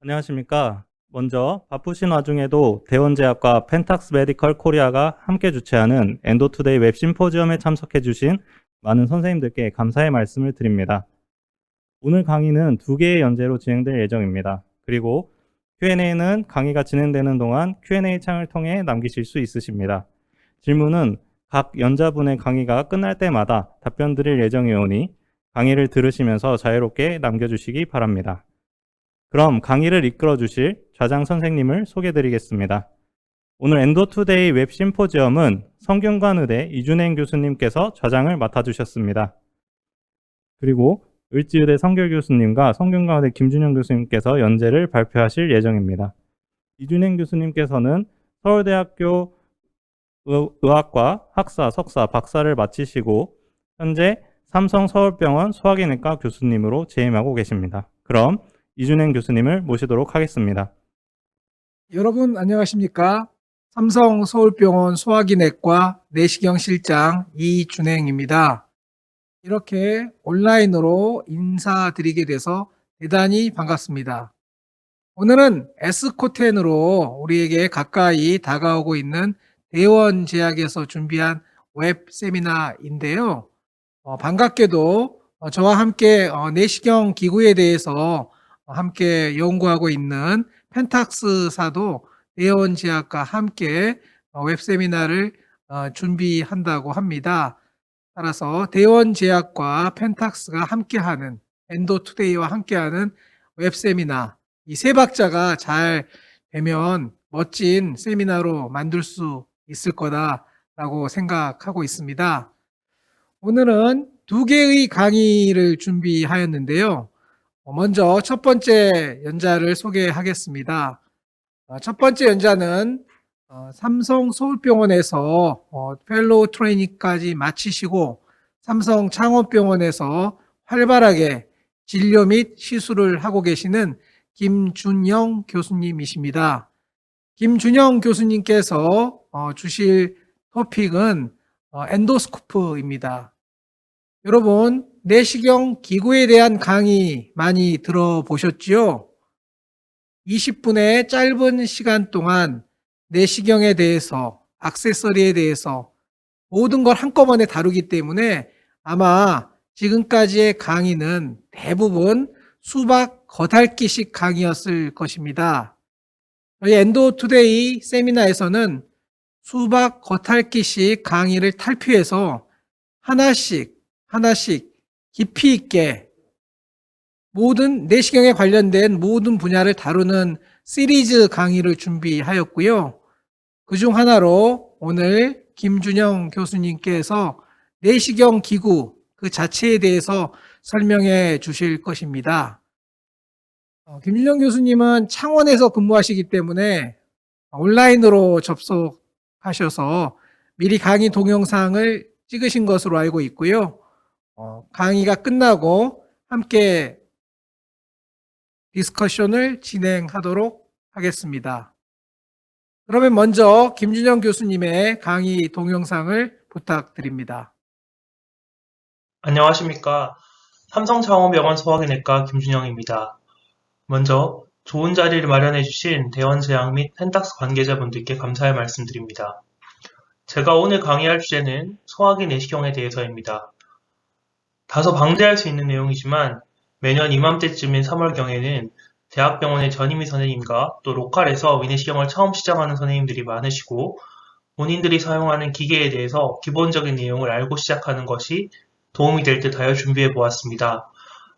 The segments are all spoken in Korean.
안녕하십니까. 먼저 바쁘신 와중에도 대원제약과 펜탁스 메디컬 코리아가 함께 주최하는 엔도투데이 웹 심포지엄에 참석해 주신 많은 선생님들께 감사의 말씀을 드립니다. 오늘 강의는 2개의 연재로 진행될 예정입니다. 그리고 Q&A는 강의가 진행되는 동안 Q&A 창을 통해 남기실 수 있으십니다. 질문은 각 연자분의 강의가 끝날 때마다 답변 드릴 예정이오니 강의를 들으시면서 자유롭게 남겨주시기 바랍니다. 그럼 강의를 이끌어 주실 좌장 선생님을 소개해 드리겠습니다. 오늘 엔도투데이 웹 심포지엄은 성균관의대 이준행 교수님께서 좌장을 맡아주셨습니다. 그리고 을지의대 성결 교수님과 성균관의대 김준영 교수님께서 연재를 발표하실 예정입니다. 이준행 교수님께서는 서울대학교 의학과 학사, 석사, 박사를 마치시고 현재 삼성서울병원 소화기내과 교수님으로 재임하고 계십니다. 그럼 이준행 교수님을 모시도록 하겠습니다. 여러분 안녕하십니까? 삼성 서울병원 소화기내과 내시경 실장 이준행입니다. 이렇게 온라인으로 인사드리게 돼서 대단히 반갑습니다. 오늘은 에스코텐으로 우리에게 가까이 다가오고 있는 대원제약에서 준비한 웹 세미나인데요. 반갑게도 저와 함께 내시경 기구에 대해서 함께 연구하고 있는 펜탁스사도 대원제약과 함께 웹 세미나를 준비한다고 합니다. 따라서 대원제약과 펜탁스가 함께하는 엔도투데이와 함께하는 웹 세미나 이 세 박자가 잘 되면 멋진 세미나로 만들 수 있을 거다라고 생각하고 있습니다. 오늘은 2개의 강의를 준비하였는데요. 먼저 첫 번째 연자를 소개하겠습니다. 첫 번째 연자는 삼성 서울병원에서 펠로우 트레이닝까지 마치시고 삼성 창원병원에서 활발하게 진료 및 시술을 하고 계시는 김준영 교수님이십니다. 김준영 교수님께서 주실 토픽은 엔도스코프입니다. 여러분, 내시경 기구에 대한 강의 많이 들어보셨지요? 20분의 짧은 시간 동안 내시경에 대해서, 액세서리에 대해서 모든 걸 한꺼번에 다루기 때문에 아마 지금까지의 강의는 대부분 수박 겉핥기식 강의였을 것입니다. 저희 엔도투데이 세미나에서는 수박 겉핥기식 강의를 탈피해서 하나씩 깊이 있게 모든 내시경에 관련된 모든 분야를 다루는 시리즈 강의를 준비하였고요. 그중 하나로 오늘 김준영 교수님께서 내시경 기구 그 자체에 대해서 설명해 주실 것입니다. 김준영 교수님은 창원에서 근무하시기 때문에 온라인으로 접속하셔서 미리 강의 동영상을 찍으신 것으로 알고 있고요. 강의가 끝나고 함께 디스커션을 진행하도록 하겠습니다. 그러면 먼저 김준영 교수님의 강의 동영상을 부탁드립니다. 안녕하십니까. 삼성창원병원 소화기내과 김준영입니다. 먼저 좋은 자리를 마련해 주신 대원제약 및 펜탁스 관계자분들께 감사의 말씀드립니다. 제가 오늘 강의할 주제는 소화기 내시경에 대해서입니다. 다소 방대할 수 있는 내용이지만 매년 이맘때쯤인 3월경에는 대학병원의 전임의 선생님과 또 로컬에서 위내시경을 처음 시작하는 선생님들이 많으시고 본인들이 사용하는 기계에 대해서 기본적인 내용을 알고 시작하는 것이 도움이 될 듯 하여 준비해 보았습니다.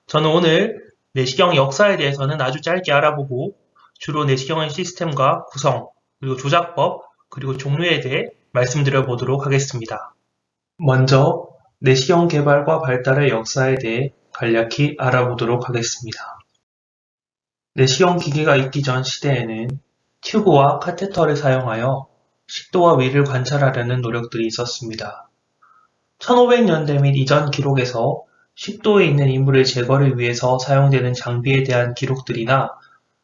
저는 오늘 내시경 역사에 대해서는 아주 짧게 알아보고 주로 내시경의 시스템과 구성, 그리고 조작법, 그리고 종류에 대해 말씀드려 보도록 하겠습니다. 먼저 내시경 개발과 발달의 역사에 대해 간략히 알아보도록 하겠습니다. 내시경 기계가 있기 전 시대에는 튜브와 카테터를 사용하여 식도와 위를 관찰하려는 노력들이 있었습니다. 1500년대 및 이전 기록에서 식도에 있는 이물의 제거를 위해서 사용되는 장비에 대한 기록들이나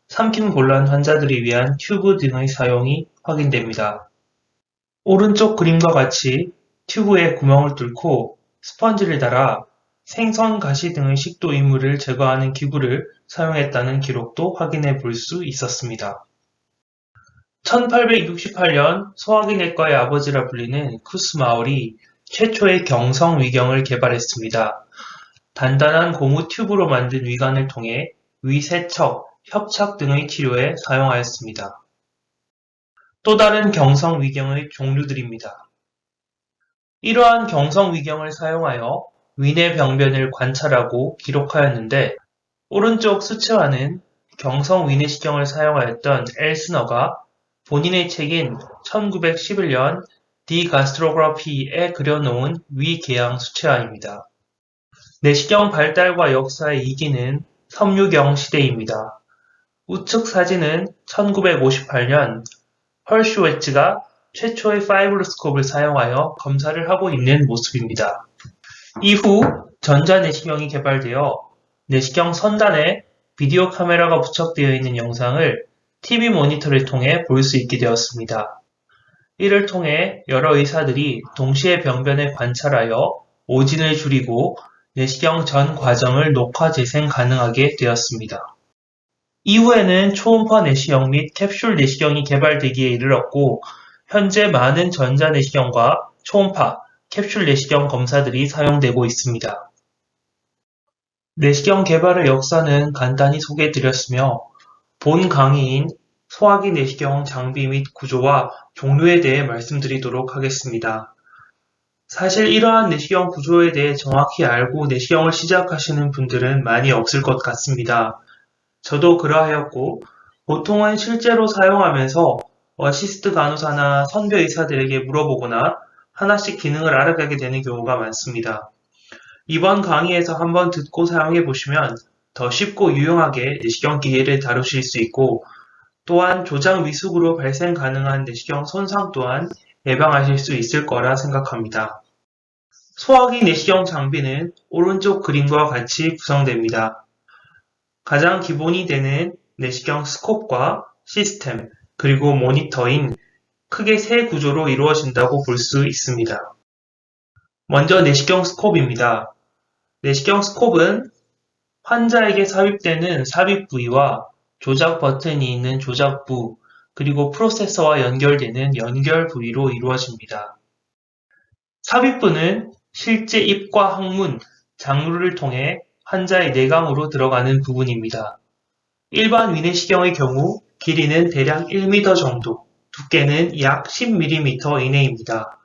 삼킴 곤란 환자들을 위한 튜브 등의 사용이 확인됩니다. 오른쪽 그림과 같이 튜브에 구멍을 뚫고 스펀지를 달아 생선, 가시 등의 식도 이물을 제거하는 기구를 사용했다는 기록도 확인해 볼 수 있었습니다. 1868년 소화기내과의 아버지라 불리는 쿠스마울이 최초의 경성 위경을 개발했습니다. 단단한 고무 튜브로 만든 위관을 통해 위 세척, 협착 등의 치료에 사용하였습니다. 또 다른 경성 위경의 종류들입니다. 이러한 경성 위경을 사용하여 위내 병변을 관찰하고 기록하였는데 오른쪽 수채화는 경성 위내시경을 사용하였던 엘스너가 본인의 책인 1911년 디 가스트로그래피에 그려놓은 위궤양 수채화입니다. 내시경 발달과 역사의 이기는 섬유경 시대입니다. 우측 사진은 1958년 헐슈웨츠가 최초의 파이브로스콥을 사용하여 검사를 하고 있는 모습입니다. 이후 전자내시경이 개발되어 내시경 선단에 비디오 카메라가 부착되어 있는 영상을 TV 모니터를 통해 볼 수 있게 되었습니다. 이를 통해 여러 의사들이 동시에 병변을 관찰하여 오진을 줄이고 내시경 전 과정을 녹화 재생 가능하게 되었습니다. 이후에는 초음파 내시경 및 캡슐 내시경이 개발되기에 이르렀고 현재 많은 전자내시경과 초음파, 캡슐 내시경 검사들이 사용되고 있습니다. 내시경 개발의 역사는 간단히 소개해드렸으며 본 강의인 소화기 내시경 장비 및 구조와 종류에 대해 말씀드리도록 하겠습니다. 사실 이러한 내시경 구조에 대해 정확히 알고 내시경을 시작하시는 분들은 많이 없을 것 같습니다. 저도 그러하였고 보통은 실제로 사용하면서 어시스트 간호사나 선배 의사들에게 물어보거나 하나씩 기능을 알아가게 되는 경우가 많습니다. 이번 강의에서 한번 듣고 사용해 보시면 더 쉽고 유용하게 내시경 기계를 다루실 수 있고 또한 조작 위숙으로 발생 가능한 내시경 손상 또한 예방하실 수 있을 거라 생각합니다. 소화기 내시경 장비는 오른쪽 그림과 같이 구성됩니다. 가장 기본이 되는 내시경 스콥과 시스템, 그리고 모니터인 크게 세 구조로 이루어진다고 볼 수 있습니다. 먼저 내시경 스콥입니다. 내시경 스콥은 환자에게 삽입되는 삽입 부위와 조작 버튼이 있는 조작부, 그리고 프로세서와 연결되는 연결 부위로 이루어집니다. 삽입부는 실제 입과 항문, 장루를 통해 환자의 내강으로 들어가는 부분입니다. 일반 위내시경의 경우 길이는 대략 1m 정도, 두께는 약 10mm 이내입니다.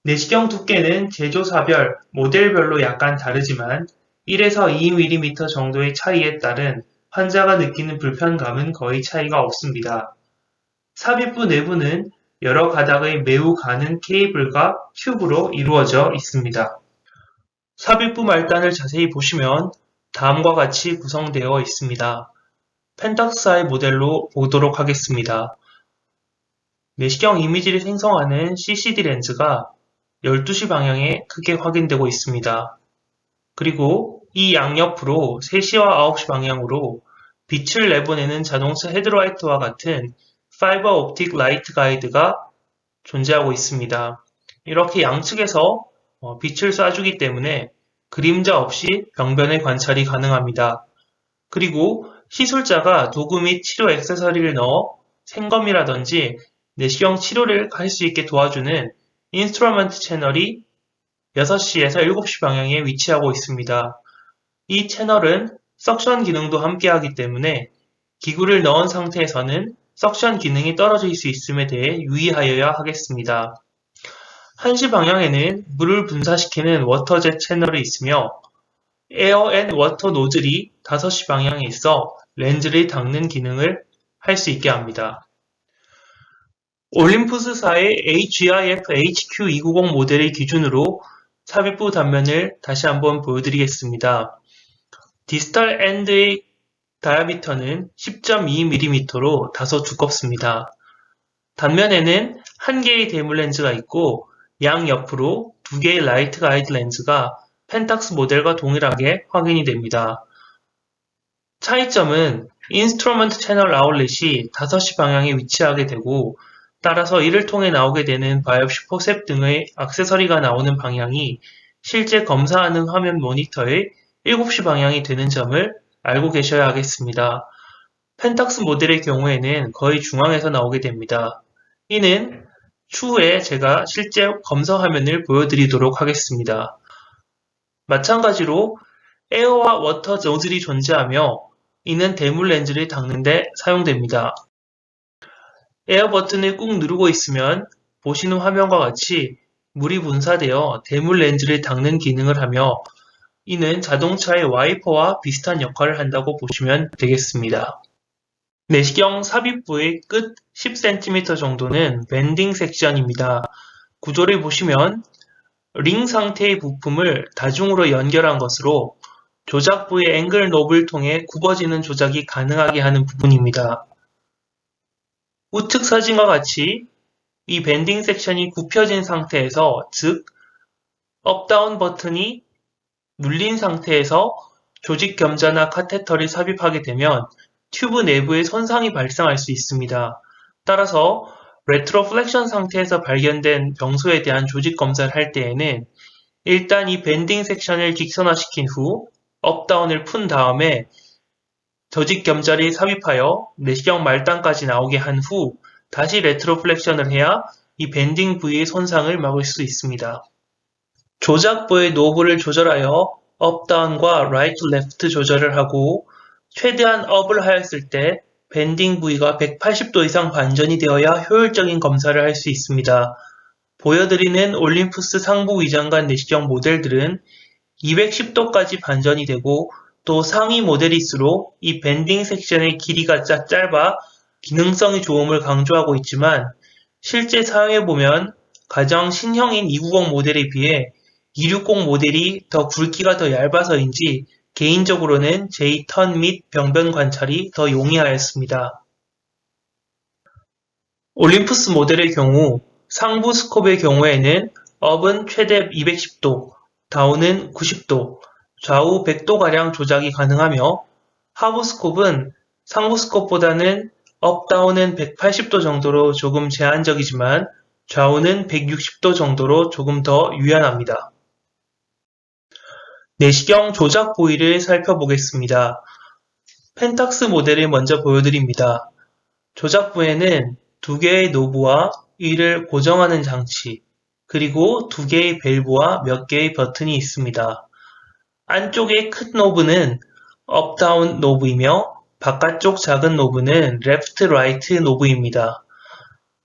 내시경 두께는 제조사별, 모델별로 약간 다르지만 1에서 2mm 정도의 차이에 따른 환자가 느끼는 불편감은 거의 차이가 없습니다. 삽입부 내부는 여러 가닥의 매우 가는 케이블과 튜브로 이루어져 있습니다. 삽입부 말단을 자세히 보시면 다음과 같이 구성되어 있습니다. 펜탁스의 모델로 보도록 하겠습니다. 내시경 이미지를 생성하는 CCD 렌즈가 12시 방향에 크게 확인되고 있습니다. 그리고 이 양옆으로 3시와 9시 방향으로 빛을 내보내는 자동차 헤드라이트와 같은 파이버 옵틱 라이트 가이드가 존재하고 있습니다. 이렇게 양측에서 빛을 쏴주기 때문에 그림자 없이 병변의 관찰이 가능합니다. 그리고 시술자가 도구 및 치료 액세서리를 넣어 생검이라든지 내시경 치료를 할 수 있게 도와주는 인스트루먼트 채널이 6시에서 7시 방향에 위치하고 있습니다. 이 채널은 석션 기능도 함께하기 때문에 기구를 넣은 상태에서는 석션 기능이 떨어질 수 있음에 대해 유의하여야 하겠습니다. 1시 방향에는 물을 분사시키는 워터젯 채널이 있으며 에어 앤 워터 노즐이 5시 방향에 있어 렌즈를 닦는 기능을 할 수 있게 합니다. 올림푸스사의 HIF HQ290 모델의 기준으로 삽입부 단면을 다시 한번 보여드리겠습니다. 디스탈 엔드의 다이아미터는 10.2mm로 다소 두껍습니다. 단면에는 한 개의 대물 렌즈가 있고 양옆으로 2개의 라이트 가이드 렌즈가 펜탁스 모델과 동일하게 확인이 됩니다. 차이점은 인스트루먼트 채널 아웃렛이 5시 방향에 위치하게 되고 따라서 이를 통해 나오게 되는 바이옵시 포셉 등의 액세서리가 나오는 방향이 실제 검사하는 화면 모니터의 7시 방향이 되는 점을 알고 계셔야 하겠습니다. 펜탁스 모델의 경우에는 거의 중앙에서 나오게 됩니다. 이는 추후에 제가 실제 검사 화면을 보여드리도록 하겠습니다. 마찬가지로 에어와 워터 노즐이 존재하며 이는 대물 렌즈를 닦는 데 사용됩니다. 에어 버튼을 꾹 누르고 있으면 보시는 화면과 같이 물이 분사되어 대물 렌즈를 닦는 기능을 하며 이는 자동차의 와이퍼와 비슷한 역할을 한다고 보시면 되겠습니다. 내시경 삽입부의 끝 10cm 정도는 밴딩 섹션입니다. 구조를 보시면 링 상태의 부품을 다중으로 연결한 것으로 조작부의 앵글 노브를 통해 굽어지는 조작이 가능하게 하는 부분입니다. 우측 사진과 같이 이 밴딩 섹션이 굽혀진 상태에서, 즉 업다운 버튼이 눌린 상태에서 조직 겸자나 카테터를 삽입하게 되면 튜브 내부에 손상이 발생할 수 있습니다. 따라서 레트로플렉션 상태에서 발견된 병소에 대한 조직 검사를 할 때에는 일단 이 밴딩 섹션을 직선화시킨 후 업다운을 푼 다음에 조직 겸자를 삽입하여 내시경 말단까지 나오게 한 후 다시 레트로플렉션을 해야 이 밴딩 부위의 손상을 막을 수 있습니다. 조작부의 노브를 조절하여 업다운과 라이트 레프트 조절을 하고 최대한 업을 하였을 때 밴딩 부위가 180도 이상 반전이 되어야 효율적인 검사를 할 수 있습니다. 보여드리는 올림푸스 상부 위장관 내시경 모델들은 210도까지 반전이 되고 또 상위 모델일수록 이 밴딩 섹션의 길이가 짧아 기능성의 좋음을 강조하고 있지만 실제 사용해보면 가장 신형인 290 모델에 비해 260 모델이 더 굵기가 더 얇아서인지 개인적으로는 제2턴 및 병변 관찰이 더 용이하였습니다. 올림푸스 모델의 경우 상부 스콥의 경우에는 업은 최대 210도, 다운은 90도, 좌우 100도가량 조작이 가능하며 하부 스콥은 상부 스콥보다는 업다운은 180도 정도로 조금 제한적이지만 좌우는 160도 정도로 조금 더 유연합니다. 내시경 조작 부위를 살펴보겠습니다. 펜탁스 모델을 먼저 보여드립니다. 조작부에는 2개의 노브와 이를 고정하는 장치, 그리고 2개의 밸브와 몇 개의 버튼이 있습니다. 안쪽의 큰 노브는 업다운 노브이며 바깥쪽 작은 노브는 레프트 라이트 노브입니다.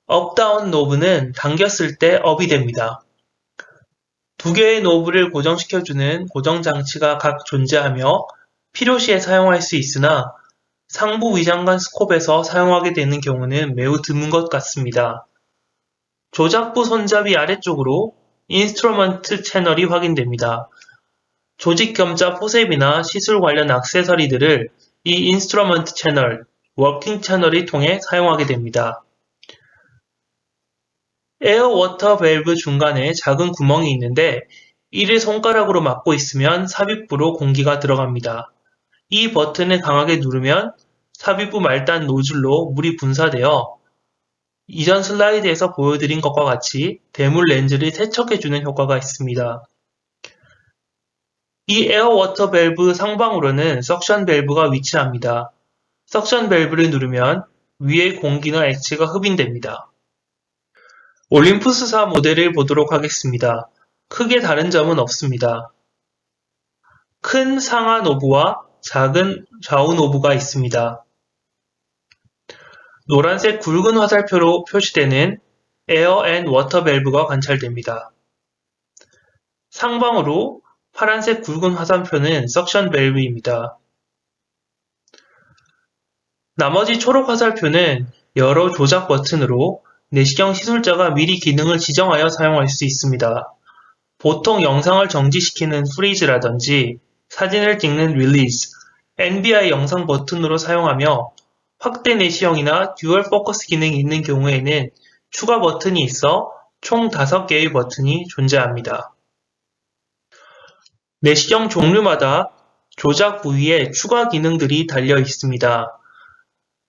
업다운 노브는 당겼을 때 업이 됩니다. 2개의 노브를 고정시켜주는 고정장치가 각 존재하며 필요시에 사용할 수 있으나 상부 위장관 스콥에서 사용하게 되는 경우는 매우 드문 것 같습니다. 조작부 손잡이 아래쪽으로 인스트루먼트 채널이 확인됩니다. 조직 겸자 포셉이나 시술 관련 액세서리들을 이 인스트루먼트 채널, 워킹 채널을 통해 사용하게 됩니다. 에어 워터 밸브 중간에 작은 구멍이 있는데 이를 손가락으로 막고 있으면 삽입부로 공기가 들어갑니다. 이 버튼을 강하게 누르면 삽입부 말단 노즐로 물이 분사되어 이전 슬라이드에서 보여드린 것과 같이 대물 렌즈를 세척해주는 효과가 있습니다. 이 에어 워터 밸브 상방으로는 석션 밸브가 위치합니다. 석션 밸브를 누르면 위의 공기나 액체가 흡인됩니다. 올림푸스4 모델을 보도록 하겠습니다. 크게 다른 점은 없습니다. 큰 상하 노브와 작은 좌우 노브가 있습니다. 노란색 굵은 화살표로 표시되는 에어 앤 워터 밸브가 관찰됩니다. 상방으로 파란색 굵은 화살표는 석션 밸브입니다. 나머지 초록 화살표는 여러 조작 버튼으로 내시경 시술자가 미리 기능을 지정하여 사용할 수 있습니다. 보통 영상을 정지시키는 프리즈라든지 사진을 찍는 릴리즈, NBI 영상 버튼으로 사용하며 확대 내시형이나 듀얼 포커스 기능이 있는 경우에는 추가 버튼이 있어 총 5개의 버튼이 존재합니다. 내시경 종류마다 조작 부위에 추가 기능들이 달려 있습니다.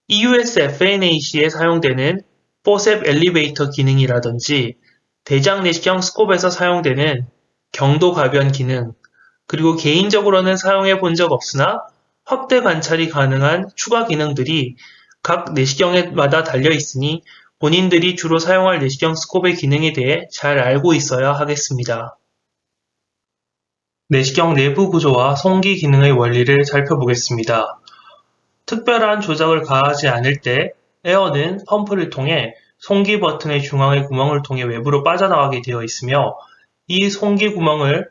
EUS FNAC에 사용되는 포셉 엘리베이터 기능이라든지 대장 내시경 스콥에서 사용되는 경도 가변 기능, 그리고 개인적으로는 사용해 본 적 없으나 확대 관찰이 가능한 추가 기능들이 각 내시경마다 달려 있으니 본인들이 주로 사용할 내시경 스콥의 기능에 대해 잘 알고 있어야 하겠습니다. 내시경 내부 구조와 송기 기능의 원리를 살펴보겠습니다. 특별한 조작을 가하지 않을 때 에어는 펌프를 통해 송기 버튼의 중앙의 구멍을 통해 외부로 빠져나가게 되어 있으며 이 송기 구멍을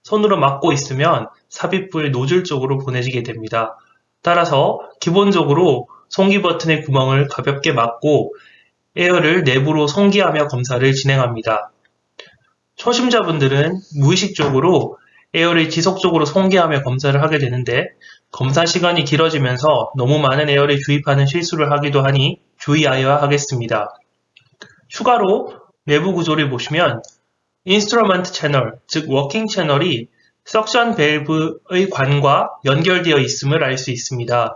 손으로 막고 있으면 삽입부의 노즐 쪽으로 보내지게 됩니다. 따라서 기본적으로 송기 버튼의 구멍을 가볍게 막고 에어를 내부로 송기하며 검사를 진행합니다. 초심자분들은 무의식적으로 에어를 지속적으로 송기하며 검사를 하게 되는데 검사 시간이 길어지면서 너무 많은 에어를 주입하는 실수를 하기도 하니 주의하여야 하겠습니다. 추가로 내부 구조를 보시면 인스트루먼트 채널, 즉 워킹 채널이 석션 밸브의 관과 연결되어 있음을 알 수 있습니다.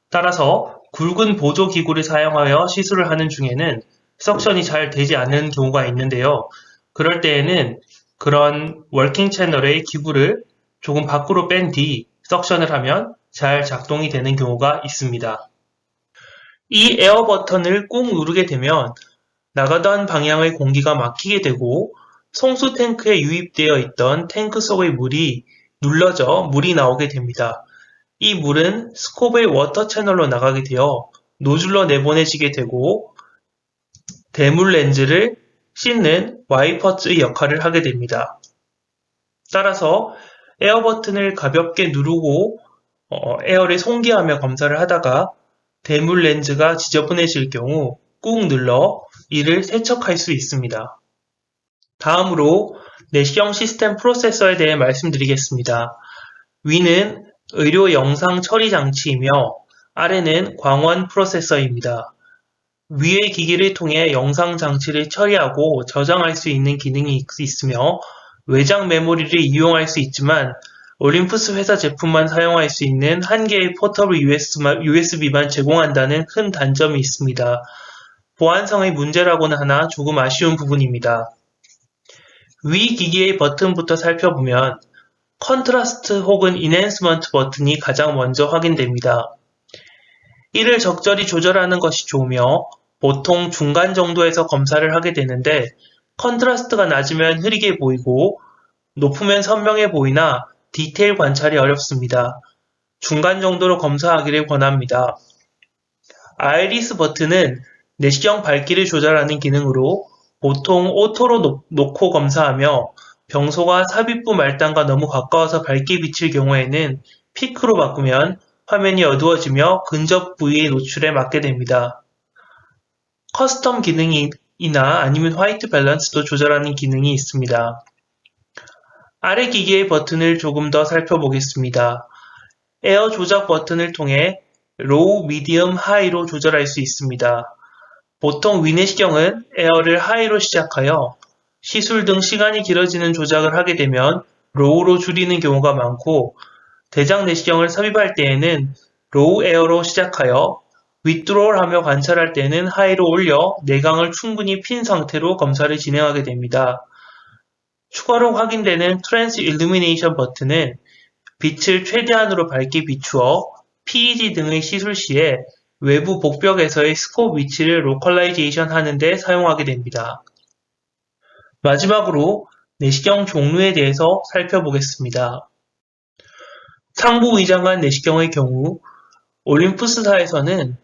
따라서 굵은 보조 기구를 사용하여 시술을 하는 중에는 석션이 잘 되지 않는 경우가 있는데요. 그럴 때에는 그런 워킹 채널의 기구를 조금 밖으로 뺀 뒤 석션을 하면 잘 작동이 되는 경우가 있습니다. 이 에어 버튼을 꾹 누르게 되면 나가던 방향의 공기가 막히게 되고 송수 탱크에 유입되어 있던 탱크 속의 물이 눌러져 물이 나오게 됩니다. 이 물은 스콥의 워터 채널로 나가게 되어 노즐로 내보내지게 되고 대물 렌즈를 씻는 와이퍼의 역할을 하게 됩니다. 따라서 에어 버튼을 가볍게 누르고 에어를 송기하며 검사를 하다가 대물 렌즈가 지저분해질 경우 꾹 눌러 이를 세척할 수 있습니다. 다음으로 내시경 시스템 프로세서에 대해 말씀드리겠습니다. 위는 의료 영상 처리 장치이며 아래는 광원 프로세서입니다. 위의 기기를 통해 영상 장치를 처리하고 저장할 수 있는 기능이 있으며 외장 메모리를 이용할 수 있지만 올림푸스 회사 제품만 사용할 수 있는 한 개의 포터블 USB만 제공한다는 큰 단점이 있습니다. 보안성의 문제라고는 하나 조금 아쉬운 부분입니다. 위 기기의 버튼부터 살펴보면 컨트라스트 혹은 인핸스먼트 버튼이 가장 먼저 확인됩니다. 이를 적절히 조절하는 것이 좋으며 보통 중간 정도에서 검사를 하게 되는데 컨트라스트가 낮으면 흐리게 보이고 높으면 선명해 보이나 디테일 관찰이 어렵습니다. 중간 정도로 검사하기를 권합니다. 아이리스 버튼은 내시경 밝기를 조절하는 기능으로 보통 오토로 놓고 검사하며 병소가 삽입부 말단과 너무 가까워서 밝게 비칠 경우에는 피크로 바꾸면 화면이 어두워지며 근접 부위의 노출에 맞게 됩니다. 커스텀 기능이나 아니면 화이트 밸런스도 조절하는 기능이 있습니다. 아래 기기의 버튼을 조금 더 살펴보겠습니다. 에어 조작 버튼을 통해 로우, 미디엄, 하이로 조절할 수 있습니다. 보통 위내시경은 에어를 하이로 시작하여 시술 등 시간이 길어지는 조작을 하게 되면 로우로 줄이는 경우가 많고 대장 내시경을 삽입할 때에는 로우 에어로 시작하여 윗드로우하며 관찰할 때는 하이로 올려 내강을 충분히 핀 상태로 검사를 진행하게 됩니다. 추가로 확인되는 트랜스 일루미네이션 버튼은 빛을 최대한으로 밝게 비추어 PEG 등의 시술 시에 외부 복벽에서의 스콥 위치를 로컬라이제이션 하는 데 사용하게 됩니다. 마지막으로 내시경 종류에 대해서 살펴보겠습니다. 상부 위장관 내시경의 경우 올림푸스사에서는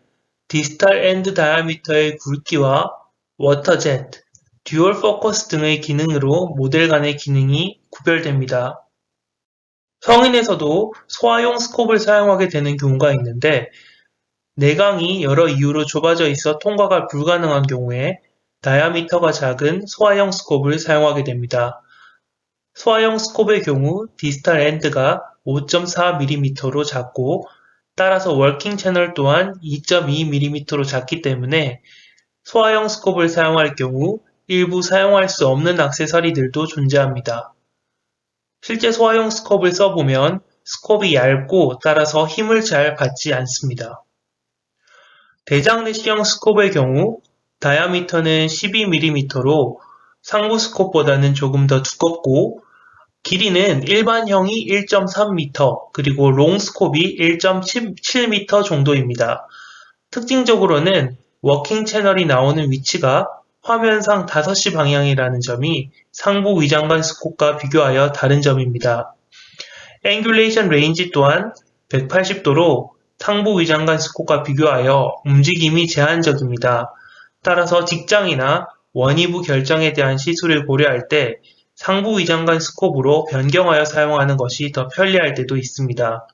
디스탈 엔드 다이아미터의 굵기와 워터젯, 듀얼 포커스 등의 기능으로 모델 간의 기능이 구별됩니다. 성인에서도 소화용 스콥을 사용하게 되는 경우가 있는데 내강이 여러 이유로 좁아져 있어 통과가 불가능한 경우에 다이아미터가 작은 소화용 스콥을 사용하게 됩니다. 소화용 스콥의 경우 디스탈 엔드가 5.4mm로 작고 따라서 워킹 채널 또한 2.2mm로 작기 때문에 소화용 스콥을 사용할 경우 일부 사용할 수 없는 액세서리들도 존재합니다. 실제 소화용 스콥을 써보면 스콥이 얇고 따라서 힘을 잘 받지 않습니다. 대장 내시경 스콥의 경우 다이아미터는 12mm로 상부 스콥보다는 조금 더 두껍고 길이는 일반형이 1.3m, 그리고 롱스콥이 1.7m 정도입니다. 특징적으로는 워킹 채널이 나오는 위치가 화면상 5시 방향이라는 점이 상부 위장관 스콥과 비교하여 다른 점입니다. 앵귤레이션 레인지 또한 180도로 상부 위장관 스콥과 비교하여 움직임이 제한적입니다. 따라서 직장이나 원위부 결정에 대한 시술을 고려할 때 상부 위장관 스콥으로 변경하여 사용하는 것이 더 편리할 때도 있습니다.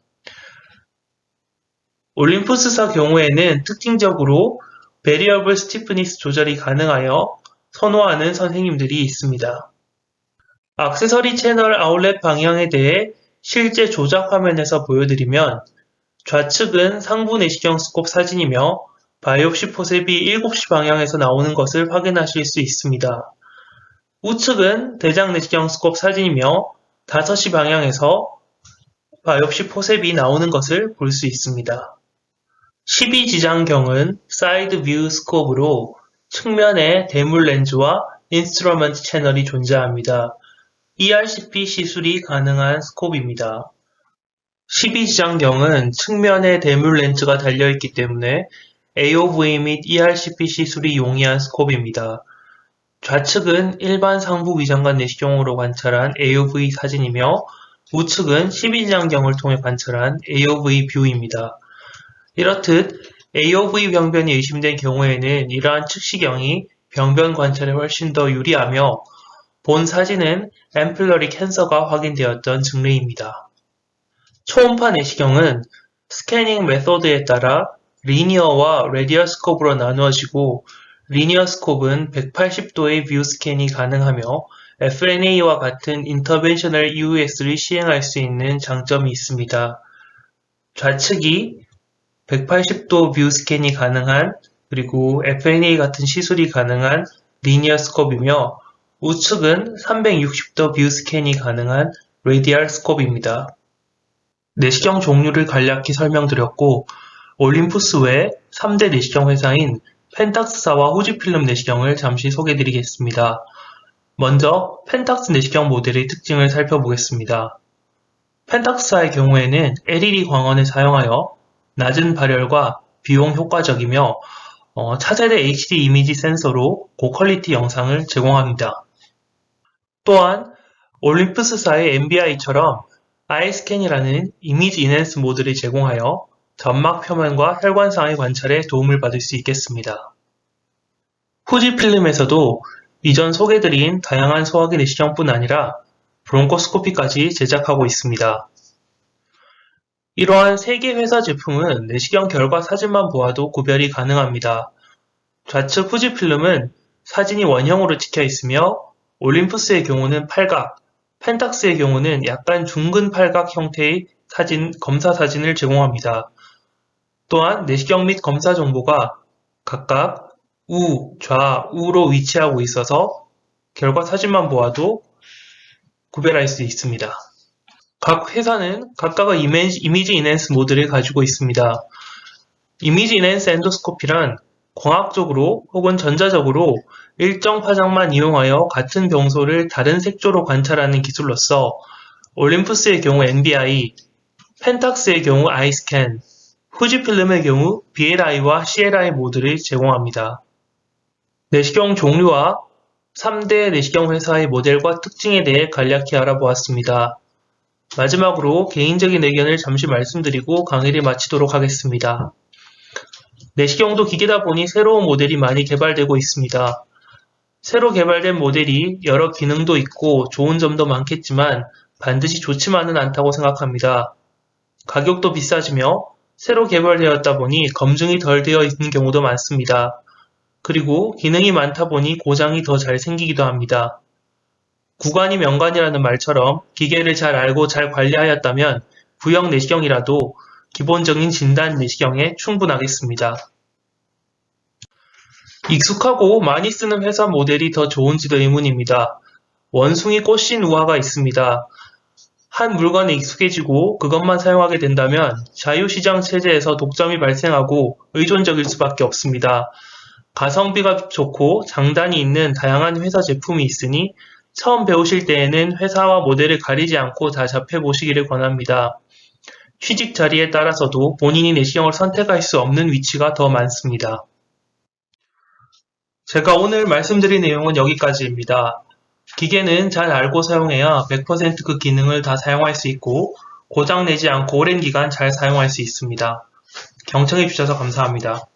올림푸스사 경우에는 특징적으로 베리어블 스티프니스 조절이 가능하여 선호하는 선생님들이 있습니다. 액세서리 채널 아웃렛 방향에 대해 실제 조작 화면에서 보여드리면 좌측은 상부 내시경 스콥 사진이며 바이옵시 포셉이 7시 방향에서 나오는 것을 확인하실 수 있습니다. 우측은 대장 내시경 스콥 사진이며 5시 방향에서 바이옵시 포셉이 나오는 것을 볼 수 있습니다. 12지장경은 사이드 뷰 스콥으로 측면에 대물 렌즈와 인스트루먼트 채널이 존재합니다. ERCP 시술이 가능한 스콥입니다. 12지장경은 측면에 대물 렌즈가 달려있기 때문에 AOV 및 ERCP 시술이 용이한 스콥입니다. 좌측은 일반 상부 위장관 내시경으로 관찰한 AOV 사진이며 우측은 12지장경을 통해 관찰한 AOV 뷰입니다. 이렇듯 AOV 병변이 의심된 경우에는 이러한 측시경이 병변 관찰에 훨씬 더 유리하며 본 사진은 앰플러리 캔서가 확인되었던 증례입니다. 초음파 내시경은 스캐닝 메소드에 따라 리니어와 레디얼 스콥으로 나누어지고 리니어 스콥은 180도의 뷰 스캔이 가능하며 FNA와 같은 인터벤셔널 EUS를 시행할 수 있는 장점이 있습니다. 좌측이 180도 뷰 스캔이 가능한 그리고 FNA 같은 시술이 가능한 리니어 스콥이며 우측은 360도 뷰 스캔이 가능한 레디얼 스콥입니다. 내시경 종류를 간략히 설명드렸고 올림푸스 외 3대 내시경 회사인 펜탁스사와 후지필름 내시경을 잠시 소개해드리겠습니다. 먼저 펜탁스 내시경 모델의 특징을 살펴보겠습니다. 펜탁스사의 경우에는 LED 광원을 사용하여 낮은 발열과 비용 효과적이며 차세대 HD 이미지 센서로 고퀄리티 영상을 제공합니다. 또한 올림푸스사의 MBI처럼 아이스캔이라는 이미지 인핸스 모드를 제공하여 점막 표면과 혈관상의 관찰에 도움을 받을 수 있겠습니다. 후지필름에서도 이전 소개드린 다양한 소화기 내시경뿐 아니라 브론코스코피까지 제작하고 있습니다. 이러한 3개 회사 제품은 내시경 결과 사진만 보아도 구별이 가능합니다. 좌측 후지필름은 사진이 원형으로 찍혀 있으며 올림푸스의 경우는 팔각, 펜탁스의 경우는 약간 둥근 팔각 형태의 검사 사진을 제공합니다. 또한 내시경 및 검사 정보가 각각 우, 좌, 우로 위치하고 있어서 결과 사진만 보아도 구별할 수 있습니다. 각 회사는 각각의 이미지 인핸스 모드를 가지고 있습니다. 이미지 인핸스 엔도스코피란 광학적으로 혹은 전자적으로 일정 파장만 이용하여 같은 병소를 다른 색조로 관찰하는 기술로서 올림푸스의 경우 NBI, 펜탁스의 경우 아이스캔, 후지필름의 경우 BLI와 CLI 모드를 제공합니다. 내시경 종류와 3대 내시경 회사의 모델과 특징에 대해 간략히 알아보았습니다. 마지막으로 개인적인 의견을 잠시 말씀드리고 강의를 마치도록 하겠습니다. 내시경도 기계다 보니 새로운 모델이 많이 개발되고 있습니다. 새로 개발된 모델이 여러 기능도 있고 좋은 점도 많겠지만 반드시 좋지만은 않다고 생각합니다. 가격도 비싸지며 새로 개발되었다 보니 검증이 덜 되어 있는 경우도 많습니다. 그리고 기능이 많다 보니 고장이 더 잘 생기기도 합니다. 구관이 명관이라는 말처럼 기계를 잘 알고 잘 관리하였다면 부형 내시경이라도 기본적인 진단 내시경에 충분하겠습니다. 익숙하고 많이 쓰는 회사 모델이 더 좋은지도 의문입니다. 원숭이 꽃신 우화가 있습니다. 한 물건에 익숙해지고 그것만 사용하게 된다면 자유시장 체제에서 독점이 발생하고 의존적일 수밖에 없습니다. 가성비가 좋고 장단이 있는 다양한 회사 제품이 있으니 처음 배우실 때에는 회사와 모델을 가리지 않고 다 접해보시기를 권합니다. 취직 자리에 따라서도 본인이 내시경을 선택할 수 없는 위치가 더 많습니다. 제가 오늘 말씀드린 내용은 여기까지입니다. 기계는 잘 알고 사용해야 100% 그 기능을 다 사용할 수 있고 고장 내지 않고 오랜 기간 잘 사용할 수 있습니다. 경청해 주셔서 감사합니다.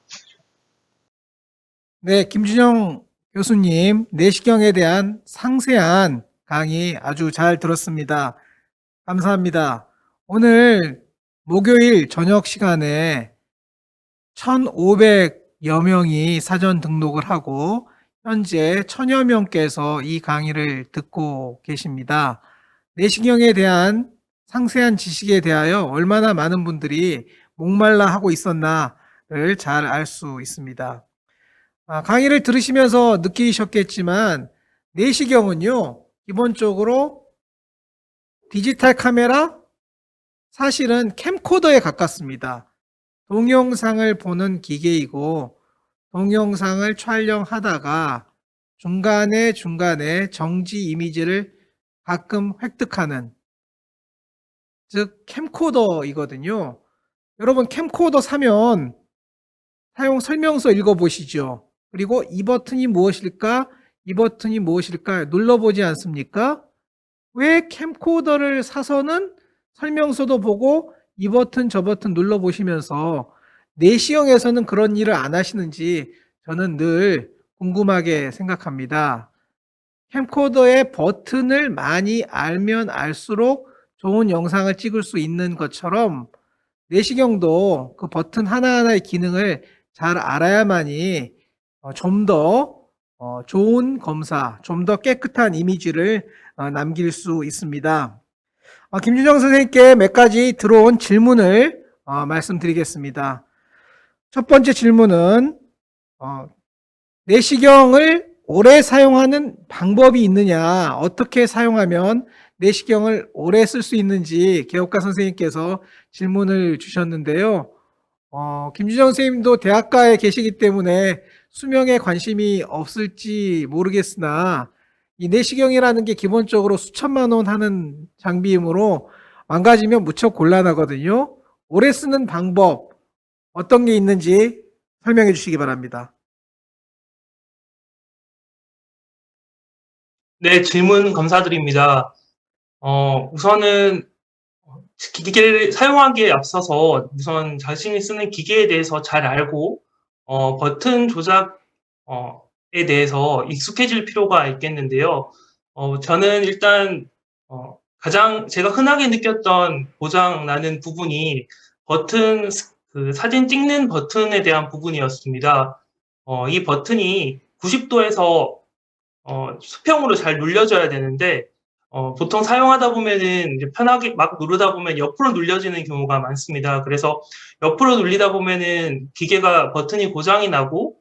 네, 김준영 교수님, 내시경에 대한 상세한 강의 아주 잘 들었습니다. 감사합니다. 오늘 목요일 저녁 시간에 1,500여 명이 사전 등록을 하고 현재 1,000여 명께서 이 강의를 듣고 계십니다. 내시경에 대한 상세한 지식에 대하여 얼마나 많은 분들이 목말라 하고 있었나를 잘 알 수 있습니다. 강의를 들으시면서 느끼셨겠지만 내시경은요, 기본적으로 디지털 카메라, 사실은 캠코더에 가깝습니다. 동영상을 보는 기계이고 동영상을 촬영하다가 중간에 정지 이미지를 가끔 획득하는, 즉 캠코더이거든요. 여러분 캠코더 사면 사용 설명서 읽어보시죠. 그리고 이 버튼이 무엇일까? 이 버튼이 무엇일까? 눌러보지 않습니까? 왜 캠코더를 사서는 설명서도 보고 이 버튼 저 버튼 눌러보시면서 내시경에서는 그런 일을 안 하시는지 저는 늘 궁금하게 생각합니다. 캠코더의 버튼을 많이 알면 알수록 좋은 영상을 찍을 수 있는 것처럼 내시경도 그 버튼 하나하나의 기능을 잘 알아야만이 좀 더 좋은 검사, 좀 더 깨끗한 이미지를 남길 수 있습니다. 김준영 선생님께 몇 가지 들어온 질문을 말씀드리겠습니다. 첫 번째 질문은 내시경을 오래 사용하는 방법이 있느냐, 어떻게 사용하면 내시경을 오래 쓸 수 있는지 개업가 선생님께서 질문을 주셨는데요. 김준영 선생님도 대학가에 계시기 때문에 수명에 관심이 없을지 모르겠으나 이 내시경이라는 게 기본적으로 수천만 원 하는 장비이므로 망가지면 무척 곤란하거든요. 오래 쓰는 방법 어떤 게 있는지 설명해 주시기 바랍니다. 네, 질문 감사드립니다. 우선은 기계를 사용하기에 앞서서 우선 자신이 쓰는 기계에 대해서 잘 알고 버튼 조작에 대해서 익숙해질 필요가 있겠는데요. 저는 일단 가장 제가 흔하게 느꼈던 고장 나는 부분이 버튼 그 사진 찍는 버튼에 대한 부분이었습니다. 이 버튼이 90도에서 수평으로 잘 눌려져야 되는데 보통 사용하다 보면은 이제 편하게 막 누르다 보면 옆으로 눌려지는 경우가 많습니다. 그래서 옆으로 눌리다 보면은 기계가 버튼이 고장이 나고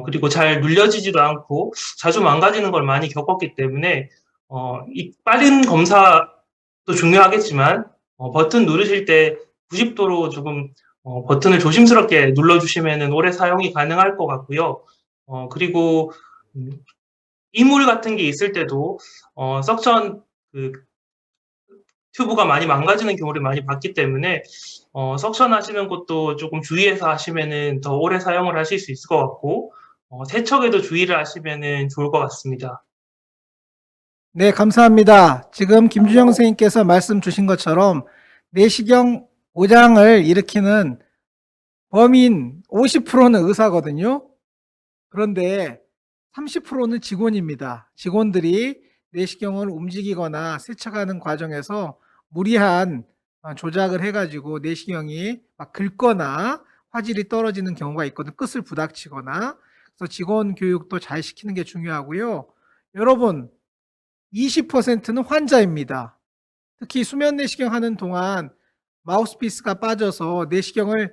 그리고 잘 눌려지지도 않고 자주 망가지는 걸 많이 겪었기 때문에 이 빠른 검사도 중요하겠지만 버튼 누르실 때 90도로 조금 버튼을 조심스럽게 눌러주시면은 오래 사용이 가능할 것 같고요. 그리고 이물 같은 게 있을 때도 석션 그 튜브가 많이 망가지는 경우를 많이 봤기 때문에 석션 하시는 것도 조금 주의해서 하시면은 더 오래 사용을 하실 수 있을 것 같고 세척에도 주의를 하시면은 좋을 것 같습니다. 네, 감사합니다. 지금 김준영 선생님께서 말씀 주신 것처럼 내시경 오장을 일으키는 범인 50%는 의사거든요. 그런데 30%는 직원입니다. 직원들이 내시경을 움직이거나 세척하는 과정에서 무리한 조작을 해가지고 내시경이 막 긁거나 화질이 떨어지는 경우가 있거든요. 끝을 부닥치거나. 그래서 직원 교육도 잘 시키는 게 중요하고요. 여러분, 20%는 환자입니다. 특히 수면 내시경 하는 동안 마우스피스가 빠져서 내시경을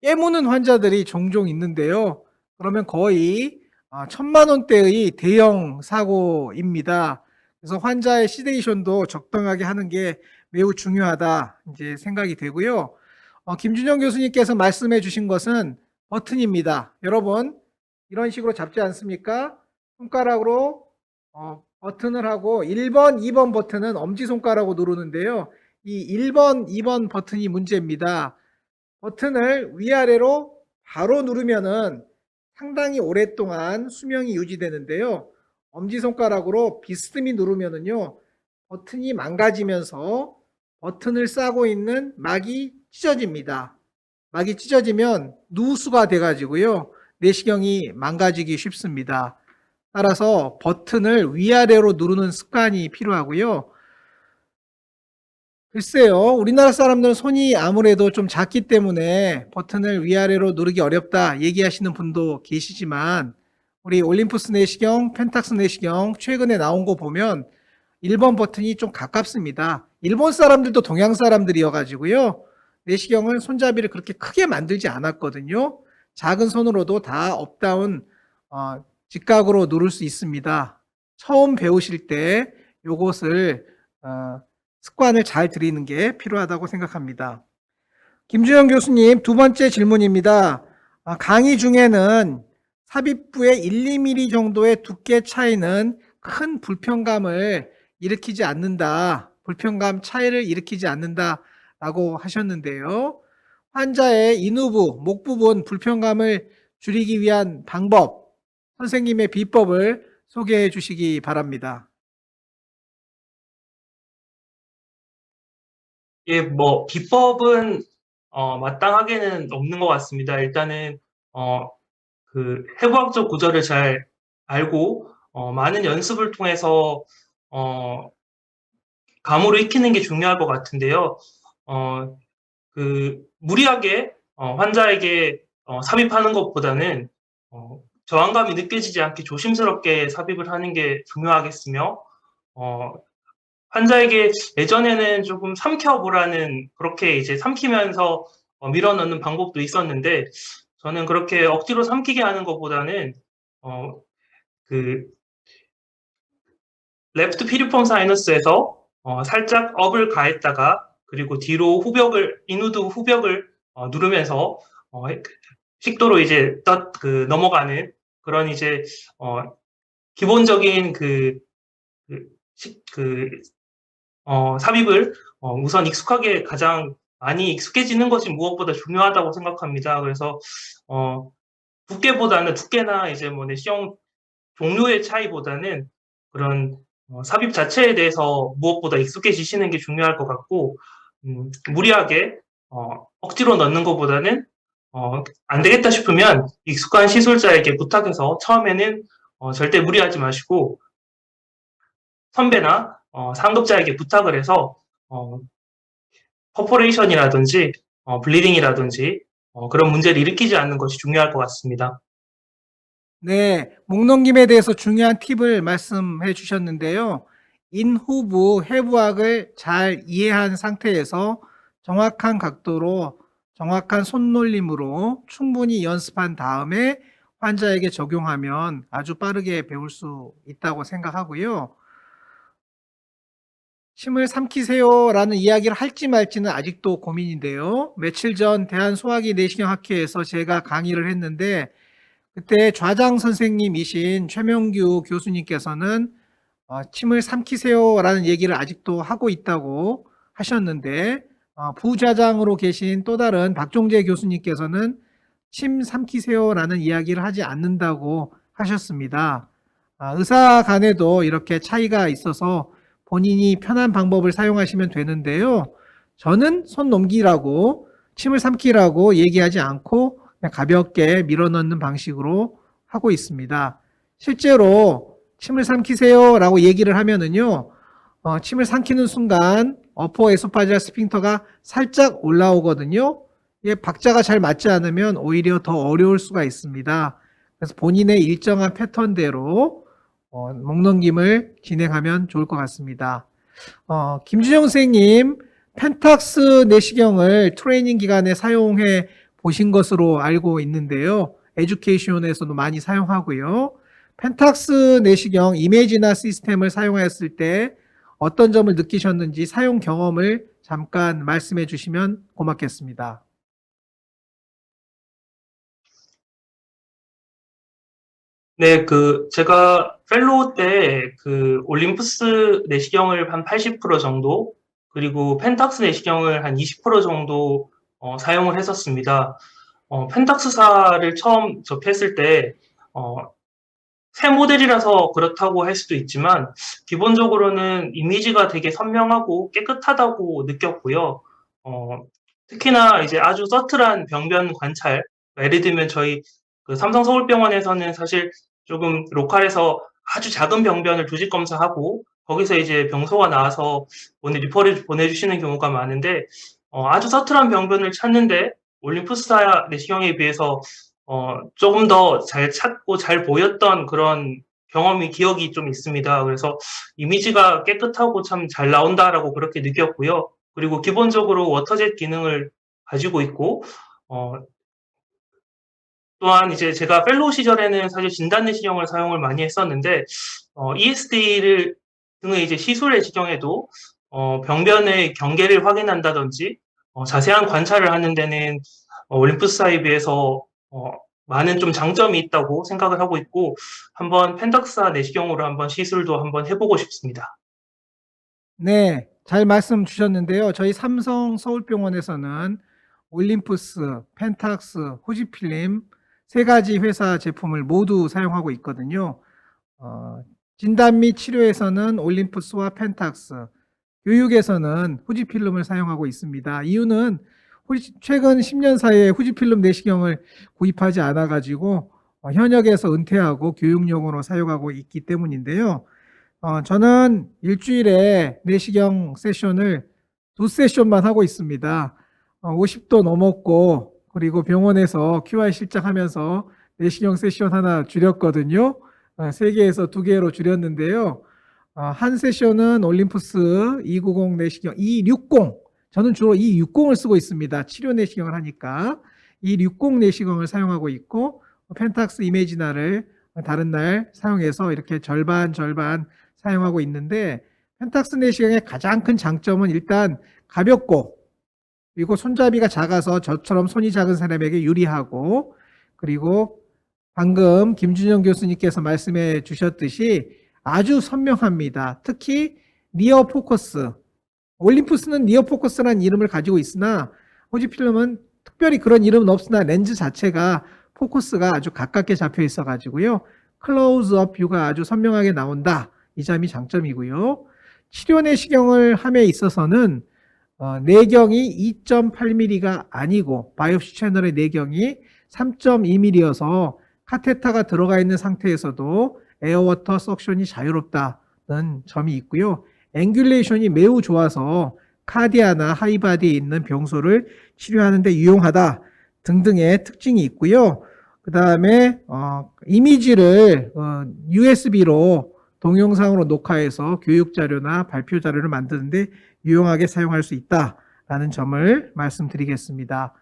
깨무는 환자들이 종종 있는데요. 그러면 거의 1,000만 원대의 대형 사고입니다. 그래서 환자의 시데이션도 적당하게 하는 게 매우 중요하다 이제 생각이 되고요. 김준영 교수님께서 말씀해 주신 것은 버튼입니다. 여러분 이런 식으로 잡지 않습니까? 손가락으로 버튼을 하고 1번, 2번 버튼은 엄지손가락으로 누르는데요. 이 1번, 2번 버튼이 문제입니다. 버튼을 위아래로 바로 누르면은 상당히 오랫동안 수명이 유지되는데요. 엄지손가락으로 비스듬히 누르면은요, 버튼이 망가지면서 버튼을 싸고 있는 막이 찢어집니다. 막이 찢어지면 누수가 돼가지고요, 내시경이 망가지기 쉽습니다. 따라서 버튼을 위아래로 누르는 습관이 필요하고요. 글쎄요, 우리나라 사람들은 손이 아무래도 좀 작기 때문에 버튼을 위아래로 누르기 어렵다 얘기하시는 분도 계시지만, 우리 올림푸스 내시경, 펜탁스 내시경 최근에 나온 거 보면 1번 버튼이 좀 가깝습니다. 일본 사람들도 동양 사람들이어가지고요, 내시경을 손잡이를 그렇게 크게 만들지 않았거든요. 작은 손으로도 다 업다운 직각으로 누를 수 있습니다. 처음 배우실 때 요것을 습관을 잘 들이는 게 필요하다고 생각합니다. 김주영 교수님, 두 번째 질문입니다. 강의 중에는 삽입부의 1, 2mm 정도의 두께 차이는 큰 불편감을 일으키지 않는다. 불편감 차이를 일으키지 않는다라고 하셨는데요. 환자의 인후부, 목 부분 불편감을 줄이기 위한 방법, 선생님의 비법을 소개해 주시기 바랍니다. 예, 뭐, 비법은, 마땅하게는 없는 것 같습니다. 일단은, 해부학적 구조를 잘 알고, 많은 연습을 통해서, 감으로 익히는 게 중요할 것 같은데요. 무리하게, 환자에게, 삽입하는 것보다는, 저항감이 느껴지지 않게 조심스럽게 삽입을 하는 게 중요하겠으며, 어, 환자에게 예전에는 조금 삼켜보라는 그렇게 이제 삼키면서 밀어넣는 방법도 있었는데 저는 그렇게 억지로 삼키게 하는 것보다는 어, 그 레프트 피리폼 사이너스에서 살짝 업을 가했다가 그리고 뒤로 인후두 후벽을 누르면서 식도로 이제 넘어가는 그런 이제 기본적인 그, 식- 그 삽입을 우선 가장 많이 익숙해지는 것이 무엇보다 중요하다고 생각합니다. 그래서 두께나 이제 뭐 내시경 종류의 차이보다는 그런 삽입 자체에 대해서 무엇보다 익숙해지시는 게 중요할 것 같고 무리하게 억지로 넣는 것보다는 안 되겠다 싶으면 익숙한 시술자에게 부탁해서 처음에는 절대 무리하지 마시고 선배나 상급자에게 부탁을 해서 퍼포레이션이라든지 블리딩이라든지 그런 문제를 일으키지 않는 것이 중요할 것 같습니다. 네, 목넘김에 대해서 중요한 팁을 말씀해 주셨는데요. 인후부 해부학을 잘 이해한 상태에서 정확한 각도로 정확한 손놀림으로 충분히 연습한 다음에 환자에게 적용하면 아주 빠르게 배울 수 있다고 생각하고요. 침을 삼키세요라는 이야기를 할지 말지는 아직도 고민인데요. 며칠 전 대한소화기 내시경학회에서 제가 강의를 했는데 그때 좌장 선생님이신 최명규 교수님께서는 침을 삼키세요라는 얘기를 아직도 하고 있다고 하셨는데 부좌장으로 계신 또 다른 박종재 교수님께서는 침 삼키세요라는 이야기를 하지 않는다고 하셨습니다. 의사 간에도 이렇게 차이가 있어서 본인이 편한 방법을 사용하시면 되는데요. 저는 손 넘기라고 침을 삼키라고 얘기하지 않고 그냥 가볍게 밀어넣는 방식으로 하고 있습니다. 실제로 침을 삼키세요라고 얘기를 하면은요, 침을 삼키는 순간 어퍼 에소파지알 스핑터가 살짝 올라오거든요. 이게 박자가 잘 맞지 않으면 오히려 더 어려울 수가 있습니다. 그래서 본인의 일정한 패턴대로 목넘김을 진행하면 좋을 것 같습니다. 김준영 선생님, 펜탁스 내시경을 트레이닝 기간에 사용해 보신 것으로 알고 있는데요. 에듀케이션에서도 많이 사용하고요. 펜탁스 내시경 이미지나 시스템을 사용하였을 때 어떤 점을 느끼셨는지 사용 경험을 잠깐 말씀해 주시면 고맙겠습니다. 네, 제가 펠로우 때 올림푸스 내시경을 한 80% 정도, 그리고 펜탁스 내시경을 한 20% 정도 사용을 했었습니다. 펜탁스사를 처음 접했을 때, 어, 새 모델이라서 그렇다고 할 수도 있지만, 기본적으로는 이미지가 되게 선명하고 깨끗하다고 느꼈고요. 특히나 이제 아주 서툴한 병변 관찰, 예를 들면 저희 삼성 서울병원에서는 사실 조금 로컬에서 아주 작은 병변을 조직 검사하고, 거기서 이제 병소가 나와서 오늘 리퍼를 보내주시는 경우가 많은데, 아주 서툴한 병변을 찾는데, 올림푸스사 내시경에 비해서 조금 더 잘 찾고 잘 보였던 그런 기억이 좀 있습니다. 그래서 이미지가 깨끗하고 참 잘 나온다라고 그렇게 느꼈고요. 그리고 기본적으로 워터젯 기능을 가지고 있고, 어, 또한 이제 제가 펠로우 시절에는 사실 진단 내시경을 사용을 많이 했었는데, ESD를 등의 이제 시술 내시경에도 병변의 경계를 확인한다든지, 자세한 관찰을 하는 데는 올림푸스사에 비해서 많은 좀 장점이 있다고 생각을 하고 있고, 한번 펜탁사 내시경으로 한번 시술도 한번 해보고 싶습니다. 네, 잘 말씀 주셨는데요. 저희 삼성 서울병원에서는 올림푸스, 펜탁스, 후지필름 세 가지 회사 제품을 모두 사용하고 있거든요. 진단 및 치료에서는 올림푸스와 펜탁스, 교육에서는 후지필름을 사용하고 있습니다. 이유는 최근 10년 사이에 후지필름 내시경을 구입하지 않아가지고 현역에서 은퇴하고 교육용으로 사용하고 있기 때문인데요. 저는 일주일에 내시경 세션을 2세션만 하고 있습니다. 50도 넘었고, 그리고 병원에서 QI 실장하면서 내시경 세션 하나 줄였거든요. 3개에서 2개로 줄였는데요. 한 세션은 올림푸스 290 내시경, 260. 저는 주로 260을 쓰고 있습니다. 치료 내시경을 하니까. 260 내시경을 사용하고 있고, 펜탁스 이메지나를 다른 날 사용해서 이렇게 절반 사용하고 있는데, 펜탁스 내시경의 가장 큰 장점은 일단 가볍고, 그리고 손잡이가 작아서 저처럼 손이 작은 사람에게 유리하고, 그리고 방금 김준영 교수님께서 말씀해 주셨듯이 아주 선명합니다. 특히 니어 포커스. 올림푸스는 니어 포커스라는 이름을 가지고 있으나 호지필름은 특별히 그런 이름은 없으나 렌즈 자체가 포커스가 아주 가깝게 잡혀 있어 가지고요. 클로즈업 뷰가 아주 선명하게 나온다. 이 점이 장점이고요. 치료 내시경을 함에 있어서는 내경이 2.8mm가 아니고 바이옵시 채널의 내경이 3.2mm여서 카테타가 들어가 있는 상태에서도 에어워터 석션이 자유롭다는 점이 있고요. 앵귤레이션이 매우 좋아서 카디아나 하이바디에 있는 병소를 치료하는 데 유용하다 등등의 특징이 있고요. 그 다음에 이미지를 USB로 동영상으로 녹화해서 교육자료나 발표자료를 만드는데 유용하게 사용할 수 있다라는 점을 말씀드리겠습니다.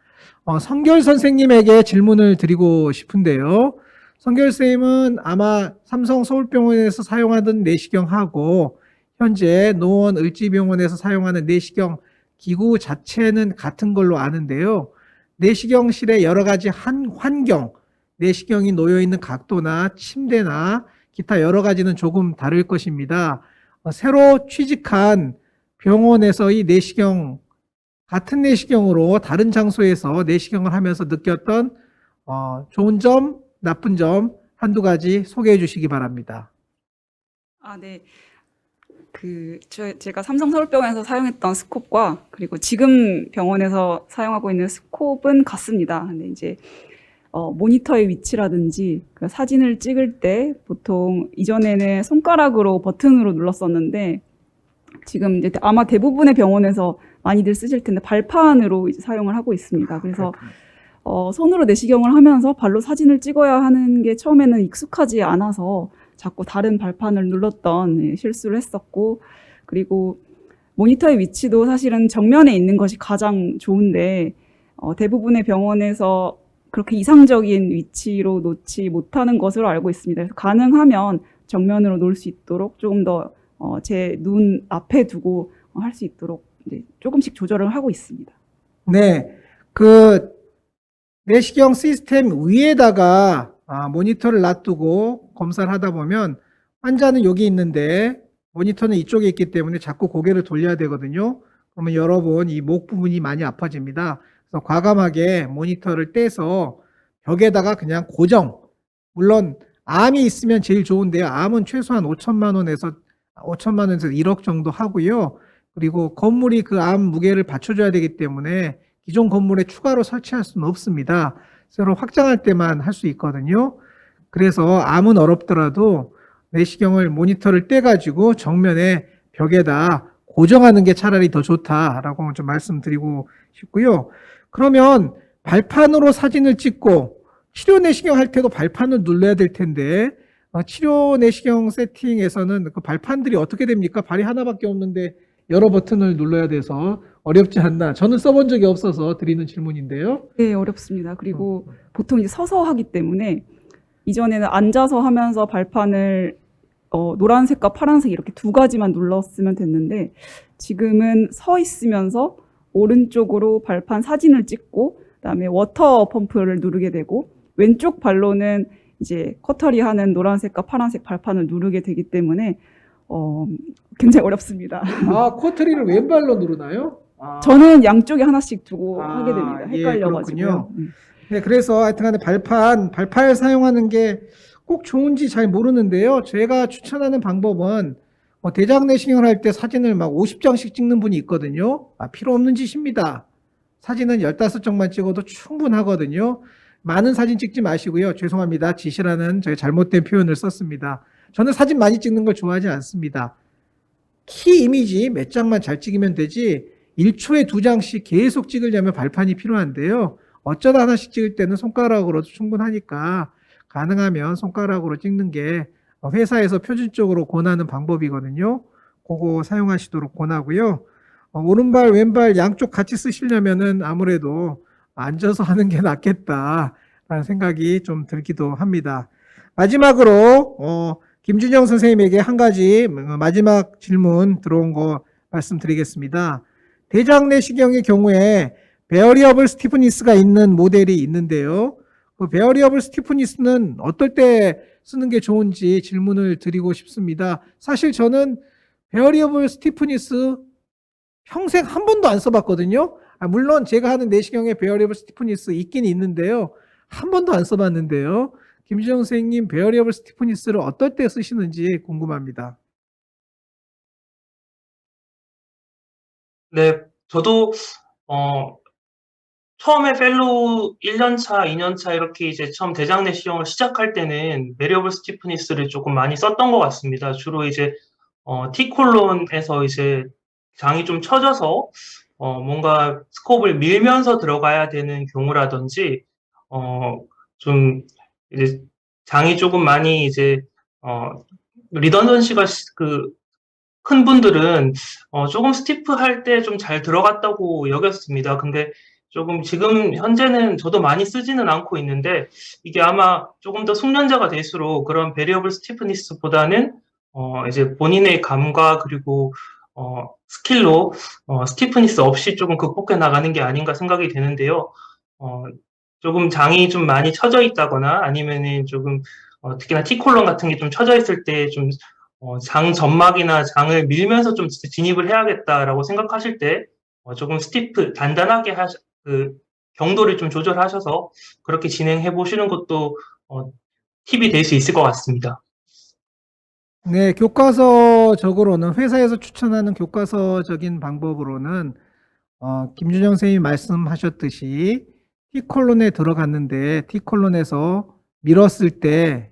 성결 선생님에게 질문을 드리고 싶은데요. 성결 선생님은 아마 삼성 서울병원에서 사용하던 내시경하고 현재 노원 을지병원에서 사용하는 내시경 기구 자체는 같은 걸로 아는데요. 내시경실의 여러 가지 환경, 내시경이 놓여있는 각도나 침대나 기타 여러 가지는 조금 다를 것입니다. 새로 취직한 병원에서의 내시경, 같은 내시경으로 다른 장소에서 내시경을 하면서 느꼈던 좋은 점, 나쁜 점 한두 가지 소개해 주시기 바랍니다. 네. 제가 삼성 서울병원에서 사용했던 스콥과 그리고 지금 병원에서 사용하고 있는 스콥은 같습니다. 근데 이제 모니터의 위치라든지 그 사진을 찍을 때 보통 이전에는 손가락으로 버튼으로 눌렀었는데 지금 이제 아마 대부분의 병원에서 많이들 쓰실 텐데 발판으로 이제 사용을 하고 있습니다. 그래서 손으로 내시경을 하면서 발로 사진을 찍어야 하는 게 처음에는 익숙하지 않아서 자꾸 다른 발판을 눌렀던 실수를 했었고, 그리고 모니터의 위치도 사실은 정면에 있는 것이 가장 좋은데 대부분의 병원에서 그렇게 이상적인 위치로 놓지 못하는 것으로 알고 있습니다. 그래서 가능하면 정면으로 놓을 수 있도록 조금 더 제 눈 앞에 두고 할 수 있도록 이제 조금씩 조절을 하고 있습니다. 네, 내시경 시스템 위에다가 모니터를 놔두고 검사를 하다 보면 환자는 여기 있는데 모니터는 이쪽에 있기 때문에 자꾸 고개를 돌려야 되거든요. 그러면 여러분 이 목 부분이 많이 아파집니다. 그래서 과감하게 모니터를 떼서 벽에다가 그냥 고정. 물론 암이 있으면 제일 좋은데요. 암은 최소한 5천만 원에서 1억 정도 하고요. 그리고 건물이 그 암 무게를 받쳐줘야 되기 때문에 기존 건물에 추가로 설치할 수는 없습니다. 새로 확장할 때만 할 수 있거든요. 그래서 암은 어렵더라도 내시경을 모니터를 떼가지고 정면에 벽에다 고정하는 게 차라리 더 좋다라고 좀 말씀드리고 싶고요. 그러면 발판으로 사진을 찍고 치료 내시경 할 때도 발판을 눌러야 될 텐데 치료 내시경 세팅에서는 그 발판들이 어떻게 됩니까? 발이 하나밖에 없는데 여러 버튼을 눌러야 돼서 어렵지 않나. 저는 써본 적이 없어서 드리는 질문인데요. 네, 어렵습니다. 그리고 보통 이제 서서 하기 때문에 이전에는 앉아서 하면서 발판을 노란색과 파란색 이렇게 두 가지만 눌렀으면 됐는데 지금은 서 있으면서 오른쪽으로 발판 사진을 찍고 그다음에 워터 펌프를 누르게 되고 왼쪽 발로는 이제 커터리 하는 노란색과 파란색 발판을 누르게 되기 때문에 굉장히 어렵습니다. 코트리를 왼발로 누르나요? 저는 양쪽에 하나씩 두고 아, 하게 됩니다. 예, 헷갈려가지고요. 그렇군요. 네, 그래서 하여튼간에 발판 사용하는 게 꼭 좋은지 잘 모르는데요. 제가 추천하는 방법은 대장 내시경을 할 때 사진을 막 50장씩 찍는 분이 있거든요. 필요 없는 짓입니다. 사진은 15장만 찍어도 충분하거든요. 많은 사진 찍지 마시고요. 죄송합니다. 지시라는 제가 잘못된 표현을 썼습니다. 저는 사진 많이 찍는 걸 좋아하지 않습니다. 키 이미지 몇 장만 잘 찍으면 되지 1초에 2장씩 계속 찍으려면 발판이 필요한데요. 어쩌다 하나씩 찍을 때는 손가락으로도 충분하니까 가능하면 손가락으로 찍는 게 회사에서 표준적으로 권하는 방법이거든요. 그거 사용하시도록 권하고요. 오른발, 왼발 양쪽 같이 쓰시려면은 아무래도 앉아서 하는 게 낫겠다라는 생각이 좀 들기도 합니다. 마지막으로 김준영 선생님에게 한 가지 마지막 질문 들어온 거 말씀드리겠습니다. 대장 내시경의 경우에 베어리어블 스티프니스가 있는 모델이 있는데요. 그 베어리어블 스티프니스는 어떨 때 쓰는 게 좋은지 질문을 드리고 싶습니다. 사실 저는 베어리어블 스티프니스 평생 한 번도 안 써봤거든요. 물론 제가 하는 내시경에 베어리어블 스티프니스 있긴 있는데요. 한 번도 안 써봤는데요. 김준영 선생님 베어리어블 스티프니스를 어떨 때 쓰시는지 궁금합니다. 네, 저도 처음에 펠로우 1년차, 2년차 이렇게 이제 처음 대장 내시경을 시작할 때는 베리어블 스티프니스를 조금 많이 썼던 것 같습니다. 주로 이제 T콜론에서 이제 장이 좀 처져서 뭔가 스코프를 밀면서 들어가야 되는 경우라든지 좀 이제 장이 조금 많이 이제 리던던시가 큰 분들은 조금 스티프할 때 좀 잘 들어갔다고 여겼습니다. 근데 조금 지금 현재는 저도 많이 쓰지는 않고 있는데 이게 아마 조금 더 숙련자가 될수록 그런 베리어블 스티프니스보다는 이제 본인의 감과 그리고 스킬로 스티프니스 없이 조금 극복해 나가는 게 아닌가 생각이 되는데요. 조금 장이 좀 많이 처져 있다거나 아니면은 조금 특히나 T콜론 같은 게 좀 처져 있을 때 좀 장 점막이나 장을 밀면서 좀 진입을 해야겠다라고 생각하실 때 조금 단단하게 경도를 좀 조절하셔서 그렇게 진행해 보시는 것도 팁이 될 수 있을 것 같습니다. 네, 교과서적으로는 회사에서 추천하는 교과서적인 방법으로는 김준영 선생님이 말씀하셨듯이 T콜론에 들어갔는데 T콜론에서 밀었을 때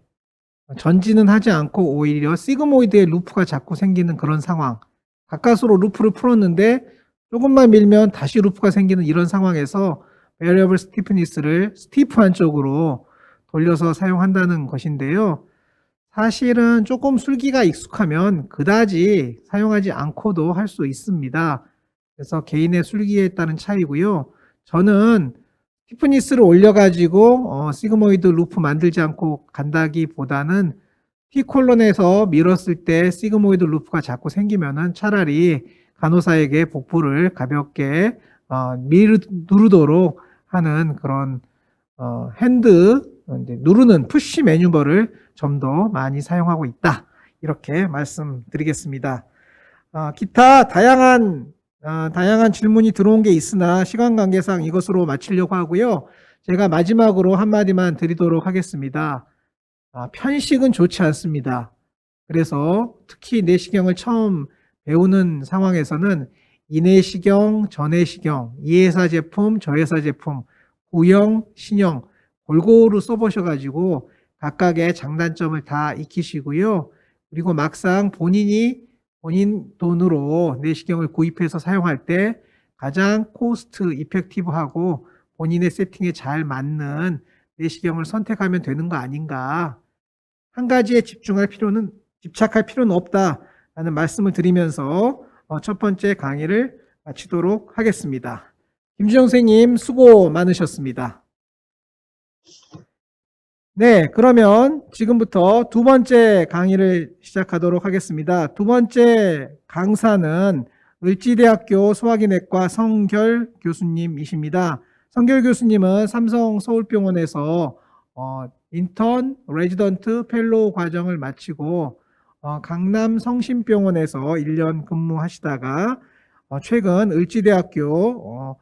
전진은 하지 않고 오히려 시그모이드의 루프가 자꾸 생기는 그런 상황. 가까스로 루프를 풀었는데 조금만 밀면 다시 루프가 생기는 이런 상황에서 베리어블 스티프니스를 스티프한 쪽으로 돌려서 사용한다는 것인데요. 사실은 조금 술기가 익숙하면 그다지 사용하지 않고도 할 수 있습니다. 그래서 개인의 술기에 따른 차이고요. 저는 스티프니스를 올려가지고 시그모이드 루프 만들지 않고 간다기보다는 T콜론에서 밀었을 때 시그모이드 루프가 자꾸 생기면은 차라리 간호사에게 복부를 가볍게 누르도록 하는 그런 핸드 이제 누르는 푸시 매뉴버를 좀 더 많이 사용하고 있다. 이렇게 말씀드리겠습니다. 기타 다양한 질문이 들어온 게 있으나 시간 관계상 이것으로 마치려고 하고요. 제가 마지막으로 한마디만 드리도록 하겠습니다. 편식은 좋지 않습니다. 그래서 특히 내시경을 처음 배우는 상황에서는 이내시경, 전내시경, 이회사 제품, 저회사 제품, 구형, 신형 골고루 써보셔가지고 각각의 장단점을 다 익히시고요. 그리고 막상 본인 돈으로 내시경을 구입해서 사용할 때 가장 코스트 이펙티브하고 본인의 세팅에 잘 맞는 내시경을 선택하면 되는 거 아닌가. 한 가지에 집착할 필요는 없다라는 말씀을 드리면서 첫 번째 강의를 마치도록 하겠습니다. 김주영 선생님 수고 많으셨습니다. 네, 그러면 지금부터 두 번째 강의를 시작하도록 하겠습니다. 두 번째 강사는 을지대학교 소화기내과 성결 교수님이십니다. 성결 교수님은 삼성 서울병원에서 인턴, 레지던트, 펠로우 과정을 마치고 강남 성심병원에서 1년 근무하시다가 최근 을지대학교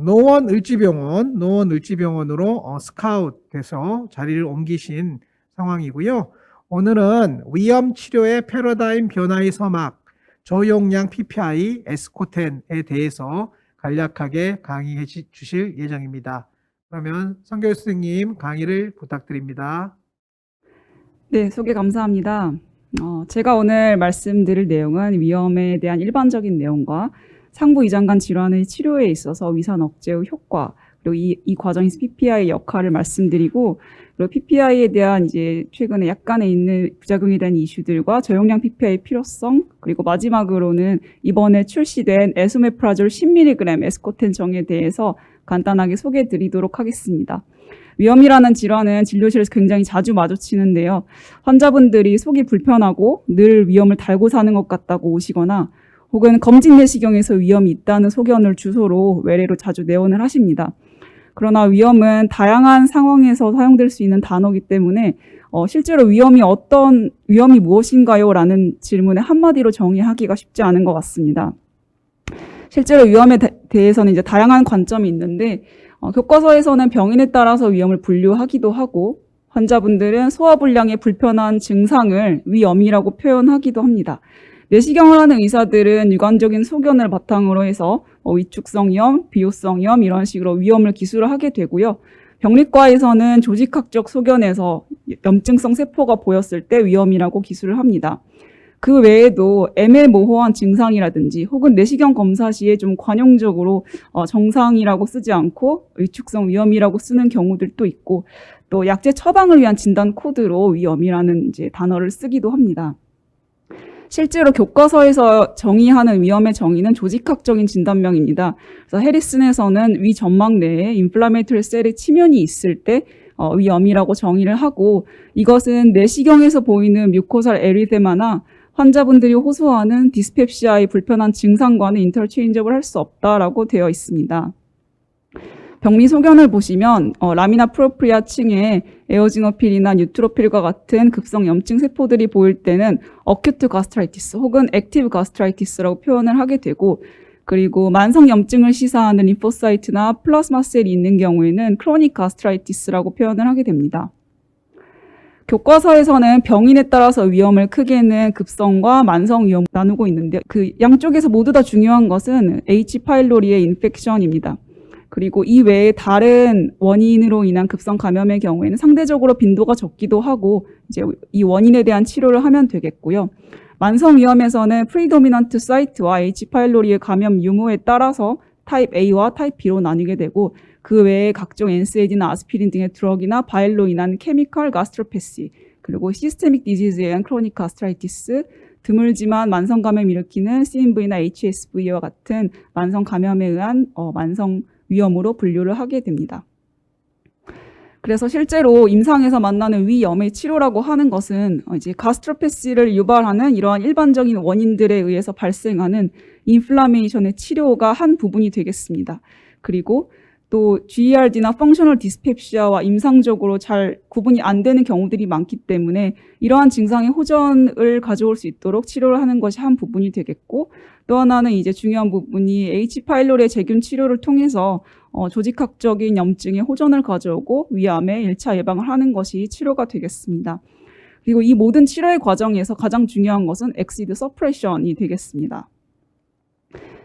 노원 을지병원으로 스카웃 돼서 자리를 옮기신 상황이고요. 오늘은 위험 치료의 패러다임 변화의 서막, 저용량 PPI 에스코텐에 대해서 간략하게 강의해 주실 예정입니다. 그러면 성결 선생님 강의를 부탁드립니다. 네, 소개 감사합니다. 제가 오늘 말씀드릴 내용은 위험에 대한 일반적인 내용과 상부 이장관 질환의 치료에 있어서 위산 억제의 효과, 그리고 이 과정에서 PPI의 역할을 말씀드리고, 그리고 PPI에 대한 이제 최근에 약간의 있는 부작용에 대한 이슈들과 저용량 PPI의 필요성, 그리고 마지막으로는 이번에 출시된 에소메프라졸 10mg 에스코텐 정에 대해서 간단하게 소개해 드리도록 하겠습니다. 위염이라는 질환은 진료실에서 굉장히 자주 마주치는데요. 환자분들이 속이 불편하고 늘 위염을 달고 사는 것 같다고 오시거나 혹은 검진 내시경에서 위염이 있다는 소견을 주소로 외래로 자주 내원을 하십니다. 그러나 위염은 다양한 상황에서 사용될 수 있는 단어이기 때문에 실제로 위염이 무엇인가요? 라는 질문에 한마디로 정의하기가 쉽지 않은 것 같습니다. 실제로 위험에 대해서는 이제 다양한 관점이 있는데 교과서에서는 병인에 따라서 위험을 분류하기도 하고 환자분들은 소화불량의 불편한 증상을 위염이라고 표현하기도 합니다. 내시경을 하는 의사들은 유관적인 소견을 바탕으로 해서 위축성염, 비호성염 이런 식으로 위험을 기술을 하게 되고요. 병리과에서는 조직학적 소견에서 염증성 세포가 보였을 때 위험이라고 기술을 합니다. 그 외에도 애매모호한 증상이라든지 혹은 내시경 검사 시에 좀 관용적으로 정상이라고 쓰지 않고 위축성 위염이라고 쓰는 경우들도 있고 또 약제 처방을 위한 진단 코드로 위염이라는 이제 단어를 쓰기도 합니다. 실제로 교과서에서 정의하는 위염의 정의는 조직학적인 진단명입니다. 그래서 해리슨에서는 위 점막 내에 인플라메이터리 셀의 침연이 있을 때 위염이라고 정의를 하고 이것은 내시경에서 보이는 뮤코살 에리데마나 환자분들이 호소하는 디스펩시아의 불편한 증상과는 인터체인저블 할 수 없다라고 되어 있습니다. 병리 소견을 보시면 라미나 프로프리아 층에 에오지노필이나 뉴트로필과 같은 급성 염증 세포들이 보일 때는 어큐트 가스트라이티스 혹은 액티브 가스트라이티스라고 표현을 하게 되고 그리고 만성 염증을 시사하는 림포사이트나 플라스마 셀이 있는 경우에는 크로닉 가스트라이티스라고 표현을 하게 됩니다. 교과서에서는 병인에 따라서 위험을 크게는 급성과 만성 위험을 나누고 있는데 그 양쪽에서 모두 다 중요한 것은 H. 파일로리의 인펙션입니다. 그리고 이 외에 다른 원인으로 인한 급성 감염의 경우에는 상대적으로 빈도가 적기도 하고 이제 이 원인에 대한 치료를 하면 되겠고요. 만성 위험에서는 프리도미넌트 사이트와 H. 파일로리의 감염 유무에 따라서 타입 A와 타입 B로 나뉘게 되고 그 외에 각종 NSAID나 아스피린 등의 드럭이나 바일로 인한 케미컬 가스트로패시 그리고 시스테믹 디지즈에 의한 크로닉 가스트라이티스 드물지만 만성 감염을 일으키는 CMV나 HSV와 같은 만성 감염에 의한 만성 위염으로 분류를 하게 됩니다. 그래서 실제로 임상에서 만나는 위염의 치료라고 하는 것은 이제 가스트로패시를 유발하는 이러한 일반적인 원인들에 의해서 발생하는 인플라메이션의 치료가 한 부분이 되겠습니다. 그리고 또 GERD나 펑셔널 디스펩시아와 임상적으로 잘 구분이 안 되는 경우들이 많기 때문에 이러한 증상의 호전을 가져올 수 있도록 치료를 하는 것이 한 부분이 되겠고, 또 하나는 이제 중요한 부분이 H. 파일로리의 제균 치료를 통해서 조직학적인 염증의 호전을 가져오고 위암의 1차 예방을 하는 것이 치료가 되겠습니다. 그리고 이 모든 치료의 과정에서 가장 중요한 것은 엑시드 서프레션이 되겠습니다.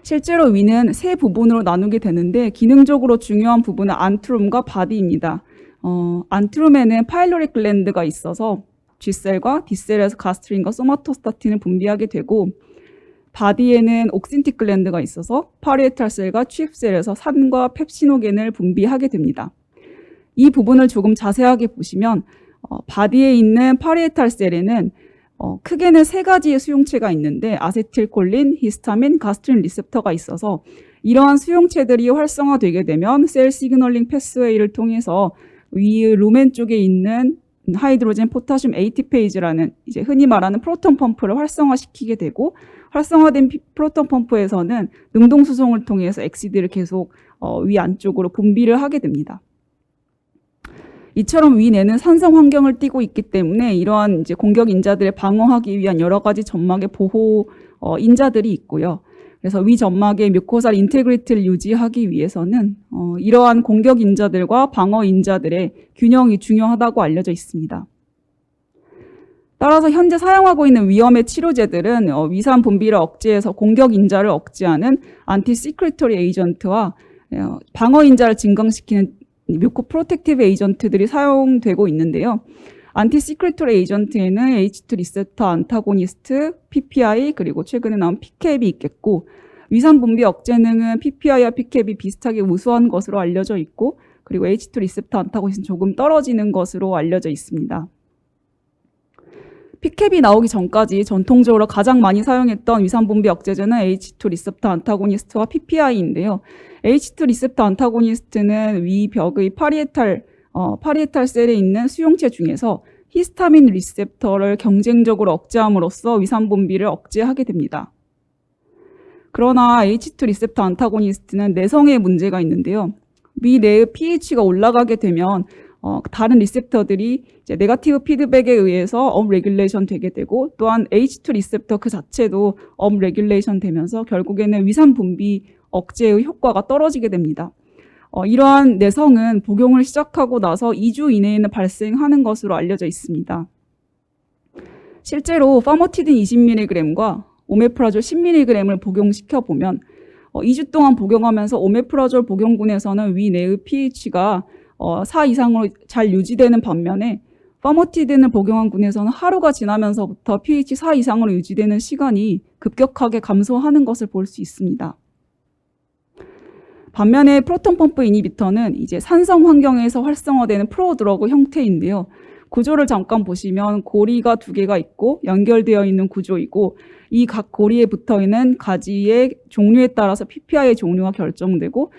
실제로 위는 세 부분으로 나누게 되는데 기능적으로 중요한 부분은 안트룸과 바디입니다. 안트룸에는 파일로릭 글랜드가 있어서 G셀과 D셀에서 가스트린과 소마토스타틴을 분비하게 되고, 바디에는 옥신틱 글랜드가 있어서 파리에탈 셀과 취입셀에서 산과 펩시노겐을 분비하게 됩니다. 이 부분을 조금 자세하게 보시면 바디에 있는 파리에탈 셀에는 크게는 세 가지의 수용체가 있는데 아세틸콜린, 히스타민, 가스트린 리셉터가 있어서 이러한 수용체들이 활성화되게 되면 셀 시그널링 패스웨이를 통해서 위 루멘 쪽에 있는 하이드로젠 포타슘 ATPase라는 이제 흔히 말하는 프로톤 펌프를 활성화시키게 되고, 활성화된 프로톤 펌프에서는 능동 수송을 통해서 엑시드를 계속 위 안쪽으로 분비를 하게 됩니다. 이처럼 위 내는 산성 환경을 띠고 있기 때문에 이러한 이제 공격 인자들을 방어하기 위한 여러 가지 점막의 보호 인자들이 있고요. 그래서 위 점막의 뮤코살 인테그리티를 유지하기 위해서는 이러한 공격 인자들과 방어 인자들의 균형이 중요하다고 알려져 있습니다. 따라서 현재 사용하고 있는 위험의 치료제들은 위산 분비를 억제해서 공격 인자를 억제하는 안티시크리토리 에이전트와 방어 인자를 증강시키는 뮤코 프로텍티브 에이전트들이 사용되고 있는데요. 안티시크리토리 에이전트에는 H2 리셉터 안타고니스트, PPI, 그리고 최근에 나온 PCAB이 있겠고, 위산 분비 억제능은 PPI와 PCAB이 비슷하게 우수한 것으로 알려져 있고, 그리고 H2 리셉터 안타고니스트는 조금 떨어지는 것으로 알려져 있습니다. PCAB이 나오기 전까지 전통적으로 가장 많이 사용했던 위산 분비 억제제는 H2 리셉터 안타고니스트와 PPI인데요. H2 리셉터 안타고니스트는 위 벽의 파리에탈 셀에 있는 수용체 중에서 히스타민 리셉터를 경쟁적으로 억제함으로써 위산 분비를 억제하게 됩니다. 그러나 H2 리셉터 안타고니스트는 내성에 문제가 있는데요. 위 내의 pH가 올라가게 되면 다른 리셉터들이 이제 네거티브 피드백에 의해서 업레귤레이션 되게 되고, 또한 H2 리셉터 그 자체도 업레귤레이션 되면서 결국에는 위산 분비 억제의 효과가 떨어지게 됩니다. 이러한 내성은 복용을 시작하고 나서 2주 이내에는 발생하는 것으로 알려져 있습니다. 실제로 파모티딘 20mg과 오메프라졸 10mg을 복용시켜 보면 2주 동안 복용하면서 오메프라졸 복용군에서는 위 내의 pH가 4 이상으로 잘 유지되는 반면에 파모티딘을 복용한 군에서는 하루가 지나면서부터 pH 4 이상으로 유지되는 시간이 급격하게 감소하는 것을 볼 수 있습니다. 반면에 프로톤 펌프 이니비터는 이제 산성 환경에서 활성화되는 프로드러그 형태인데요. 구조를 잠깐 보시면 고리가 2개가 있고 연결되어 있는 구조이고, 이 각 고리에 붙어 있는 가지의 종류에 따라서 PPI의 종류가 결정되고,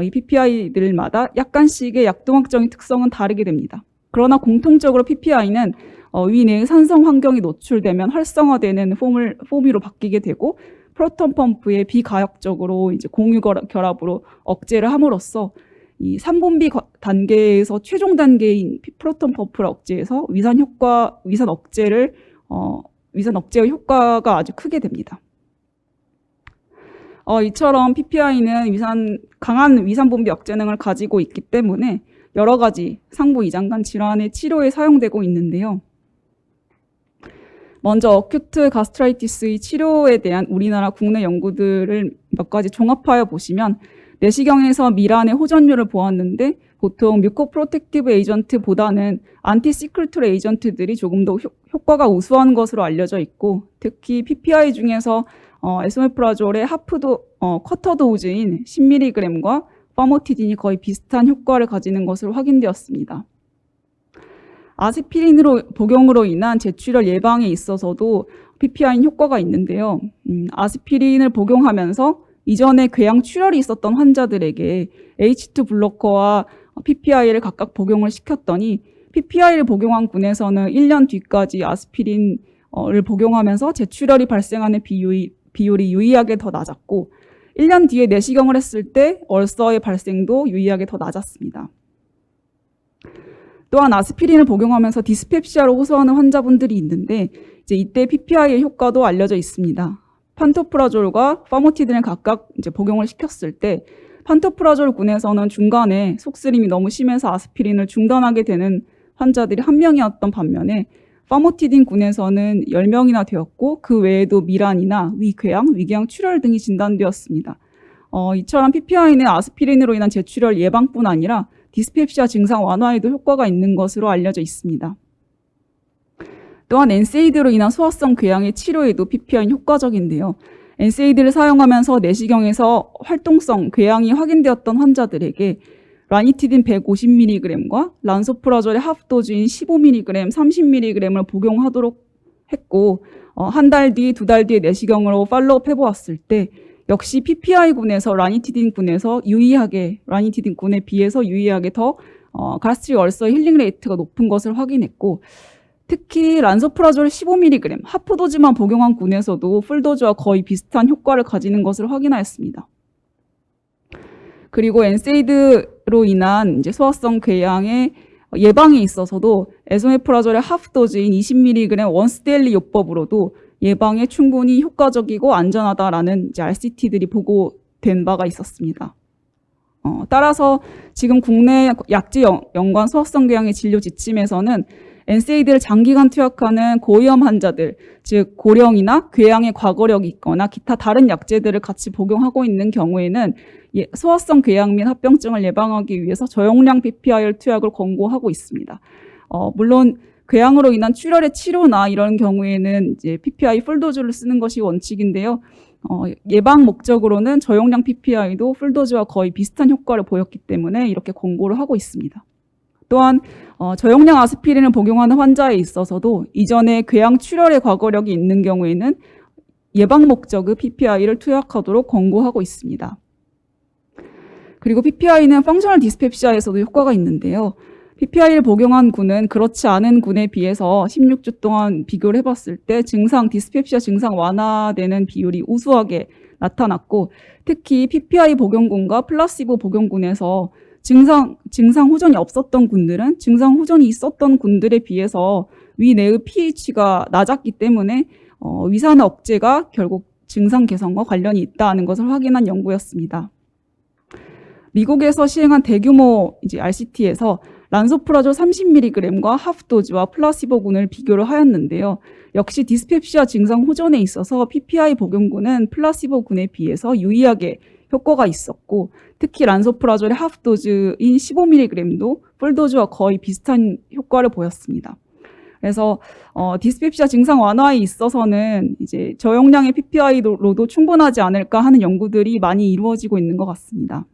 이 PPI들마다 약간씩의 약동학적인 특성은 다르게 됩니다. 그러나 공통적으로 PPI는 위 내의 산성 환경이 노출되면 활성화되는 포미로 바뀌게 되고, 프로톤 펌프의 비가역적으로 이제 공유 결합으로 억제를 함으로써 이 3분비 단계에서 최종 단계인 프로톤 펌프를 억제해서 위산 억제의 효과가 아주 크게 됩니다. 이처럼 PPI는 강한 위산 분비 억제능을 가지고 있기 때문에 여러 가지 상부 이장관 질환의 치료에 사용되고 있는데요. 먼저 어큐트 가스트라이티스의 치료에 대한 우리나라 국내 연구들을 몇 가지 종합하여 보시면 내시경에서 미란의 호전율을 보았는데 보통 뮤코 프로텍티브 에이전트보다는 안티시크리토리 에이전트들이 조금 더 효과가 우수한 것으로 알려져 있고, 특히 PPI 중에서 에소메프라졸의 쿼터 도우즈인 10mg과 파모티딘이 거의 비슷한 효과를 가지는 것으로 확인되었습니다. 아스피린으로 복용으로 인한 제출혈 예방에 있어서도 PPI는 효과가 있는데요. 아스피린을 복용하면서 이전에 궤양 출혈이 있었던 환자들에게 H2 블로커와 PPI를 각각 복용을 시켰더니 PPI를 복용한 군에서는 1년 뒤까지 아스피린을 복용하면서 제출혈이 발생하는 비율이 유의하게 더 낮았고, 1년 뒤에 내시경을 했을 때 얼서의 발생도 유의하게 더 낮았습니다. 또한 아스피린을 복용하면서 디스펩시아로 호소하는 환자분들이 있는데 이제 이때 PPI의 효과도 알려져 있습니다. 판토프라졸과 파모티딘을 각각 이제 복용을 시켰을 때 판토프라졸군에서는 중간에 속쓰림이 너무 심해서 아스피린을 중단하게 되는 환자들이 1명이었던 반면에 파모티딘군에서는 10명이나 되었고 그 외에도 미란이나 위궤양, 위궤양 출혈 등이 진단되었습니다. 이처럼 PPI는 아스피린으로 인한 재출혈 예방뿐 아니라 디스펩시아 증상 완화에도 효과가 있는 것으로 알려져 있습니다. 또한 엔세이드로 인한 소화성 궤양의 치료에도 PPI는 효과적인데요. 엔세이드를 사용하면서 내시경에서 활동성 궤양이 확인되었던 환자들에게 라니티딘 150mg과 란소프라졸의 하프도즈인 15mg, 30mg을 복용하도록 했고 한 달 뒤, 2달 뒤에 내시경으로 팔로우업 해보았을 때 역시 PPI군에서 라니티딘군에 비해서 유의하게 더 가스트릭 얼서 힐링 레이트가 높은 것을 확인했고 특히 란소프라졸 15mg, 하프도즈만 복용한 군에서도 풀도즈와 거의 비슷한 효과를 가지는 것을 확인하였습니다. 그리고 엔세이드로 인한 이제 소화성 궤양의 예방에 있어서도 에소메프라졸의 하프도즈인 20mg 원스데일리 요법으로도 예방에 충분히 효과적이고 안전하다라는 이제 RCT들이 보고된 바가 있었습니다. 따라서 지금 국내 약제 연관 소화성 궤양의 진료 지침에서는 엔세이드를 장기간 투약하는 고위험 환자들, 즉 고령이나 궤양의 과거력이 있거나 기타 다른 약제들을 같이 복용하고 있는 경우에는 소화성 궤양 및 합병증을 예방하기 위해서 저용량 PPI를 투약을 권고하고 있습니다. 물론 궤양으로 인한 출혈의 치료나 이런 경우에는 이제 PPI 풀도즈를 쓰는 것이 원칙인데요. 예방 목적으로는 저용량 PPI도 풀도즈와 거의 비슷한 효과를 보였기 때문에 이렇게 권고를 하고 있습니다. 또한 저용량 아스피린을 복용하는 환자에 있어서도 이전에 궤양 출혈의 과거력이 있는 경우에는 예방 목적의 PPI를 투약하도록 권고하고 있습니다. 그리고 PPI는 펑셔널 디스펩시아에서도 효과가 있는데요. PPI를 복용한 군은 그렇지 않은 군에 비해서 16주 동안 비교를 해봤을 때 디스펩시아 증상 완화되는 비율이 우수하게 나타났고 특히 PPI 복용군과 플라시보 복용군에서 증상 호전이 없었던 군들은 증상 호전이 있었던 군들에 비해서 위내의 pH가 낮았기 때문에 위산화 억제가 결국 증상 개선과 관련이 있다는 것을 확인한 연구였습니다. 미국에서 시행한 대규모 이제 RCT에서 란소프라졸 30mg과 하프도즈와 플라시보군을 비교를 하였는데요. 역시 디스펩시아 증상 호전에 있어서 PPI 복용군은 플라시보군에 비해서 유의하게 효과가 있었고 특히 란소프라졸의 하프도즈인 15mg도 풀도즈와 거의 비슷한 효과를 보였습니다. 그래서 디스펩시아 증상 완화에 있어서는 이제 저용량의 PPI로도 충분하지 않을까 하는 연구들이 많이 이루어지고 있는 것 같습니다.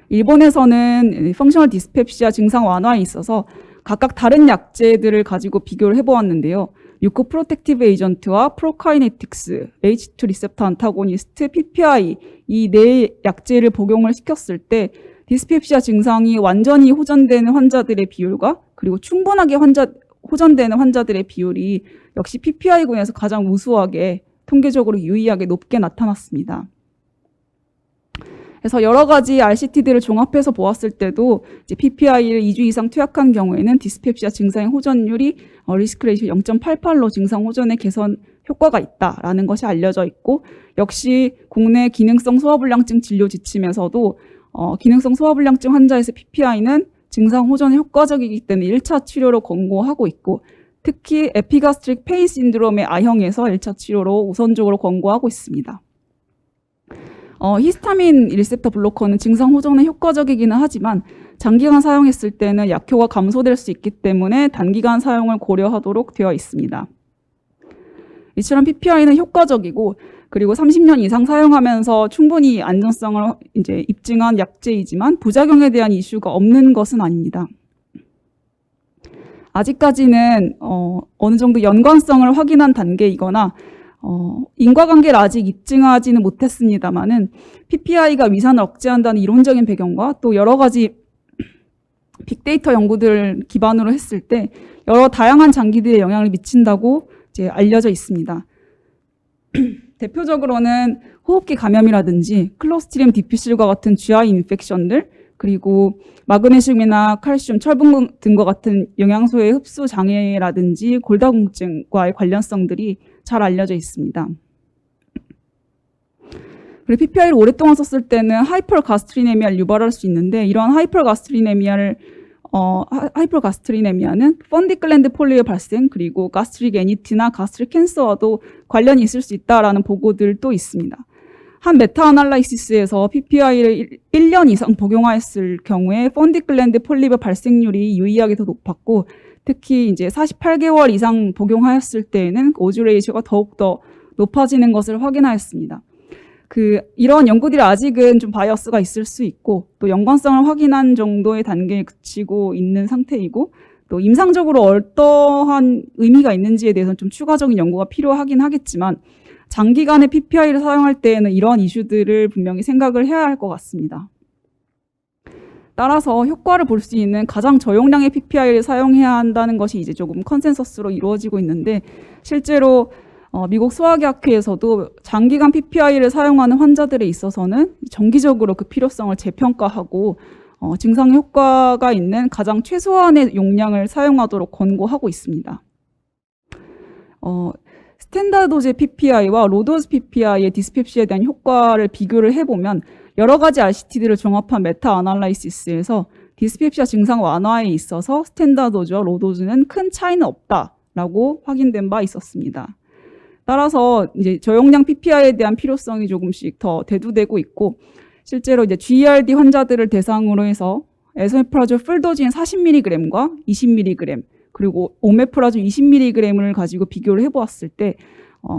일본에서는 펑셔널 디스펩시아 증상 완화에 있어서 각각 다른 약제들을 가지고 비교를 해보았는데요. 유코 프로텍티브 에이전트와 프로카이네틱스, H2 리셉터 안타고니스트, PPI 이 네 약제를 복용을 시켰을 때 디스펩시아 증상이 완전히 호전되는 환자들의 비율과 그리고 충분하게 호전되는 환자들의 비율이 역시 PPI군에서 가장 우수하게 통계적으로 유의하게 높게 나타났습니다. 그래서 여러 가지 RCT들을 종합해서 보았을 때도 이제 PPI를 2주 이상 투약한 경우에는 디스펩시아 증상의 호전율이 리스크 레이쇼 0.88로 증상 호전의 개선 효과가 있다라는 것이 알려져 있고 역시 국내 기능성 소화불량증 진료 지침에서도 기능성 소화불량증 환자에서 PPI는 증상 호전에 효과적이기 때문에 1차 치료로 권고하고 있고 특히 에피가스트릭 페인 신드롬의 I형에서 1차 치료로 우선적으로 권고하고 있습니다. 히스타민 리셉터 블로커는 증상 호전에 효과적이기는 하지만 장기간 사용했을 때는 약효가 감소될 수 있기 때문에 단기간 사용을 고려하도록 되어 있습니다. 이처럼 PPI는 효과적이고 그리고 30년 이상 사용하면서 충분히 안전성을 이제 입증한 약제이지만 부작용에 대한 이슈가 없는 것은 아닙니다. 아직까지는 어느 정도 연관성을 확인한 단계이거나 인과관계를 아직 입증하지는 못했습니다만은 PPI가 위산을 억제한다는 이론적인 배경과 또 여러 가지 빅데이터 연구들을 기반으로 했을 때 여러 다양한 장기들에 영향을 미친다고 이제 알려져 있습니다. 대표적으로는 호흡기 감염이라든지 클로스트리움 디피실과 같은 GI 인펙션들, 그리고 마그네슘이나 칼슘, 철분 등과 같은 영양소의 흡수 장애라든지 골다공증과의 관련성들이 잘 알려져 있습니다. 그리고 PPI를 오랫동안 썼을 때는 하이퍼가스트리네미아를 유발할 수 있는데, 이러한 하이퍼가스트리네미아는 펀디클랜드 폴리의 발생, 그리고 가스트릭 애니티나 가스트릭 캔서와도 관련이 있을 수 있다라는 보고들도 있습니다. 한 메타 아날라이시스에서 PPI를 1년 이상 복용하였을 경우에 펀디클랜드 폴립의 발생률이 유의하게 더 높았고, 특히 이제 48개월 이상 복용하였을 때에는 오즈 레이쇼가 더욱더 높아지는 것을 확인하였습니다. 이런 연구들이 아직은 좀 바이어스가 있을 수 있고, 또 연관성을 확인한 정도의 단계에 그치고 있는 상태이고, 또 임상적으로 어떠한 의미가 있는지에 대해서는 좀 추가적인 연구가 필요하긴 하겠지만, 장기간의 PPI를 사용할 때에는 이러한 이슈들을 분명히 생각을 해야 할 것 같습니다. 따라서 효과를 볼 수 있는 가장 저용량의 PPI를 사용해야 한다는 것이 이제 조금 컨센서스로 이루어지고 있는데, 실제로 미국 소화기학회에서도 장기간 PPI를 사용하는 환자들에 있어서는 정기적으로 그 필요성을 재평가하고 증상 효과가 있는 가장 최소한의 용량을 사용하도록 권고하고 있습니다. 스탠다드도제 PPI와 로도즈 PPI의 디스펩시에 대한 효과를 비교를 해보면 여러 가지 RCT들을 종합한 메타 아날라이시스에서 디스펩시아 증상 완화에 있어서 스탠다드도즈와 로도즈는 큰 차이는 없다라고 확인된 바 있었습니다. 따라서 이제 저용량 PPI에 대한 필요성이 조금씩 더 대두되고 있고, 실제로 이제 GERD 환자들을 대상으로 해서 에소메프라졸 풀도즈인 40mg과 20mg, 그리고 오메프라졸 20mg을 가지고 비교를 해보았을 때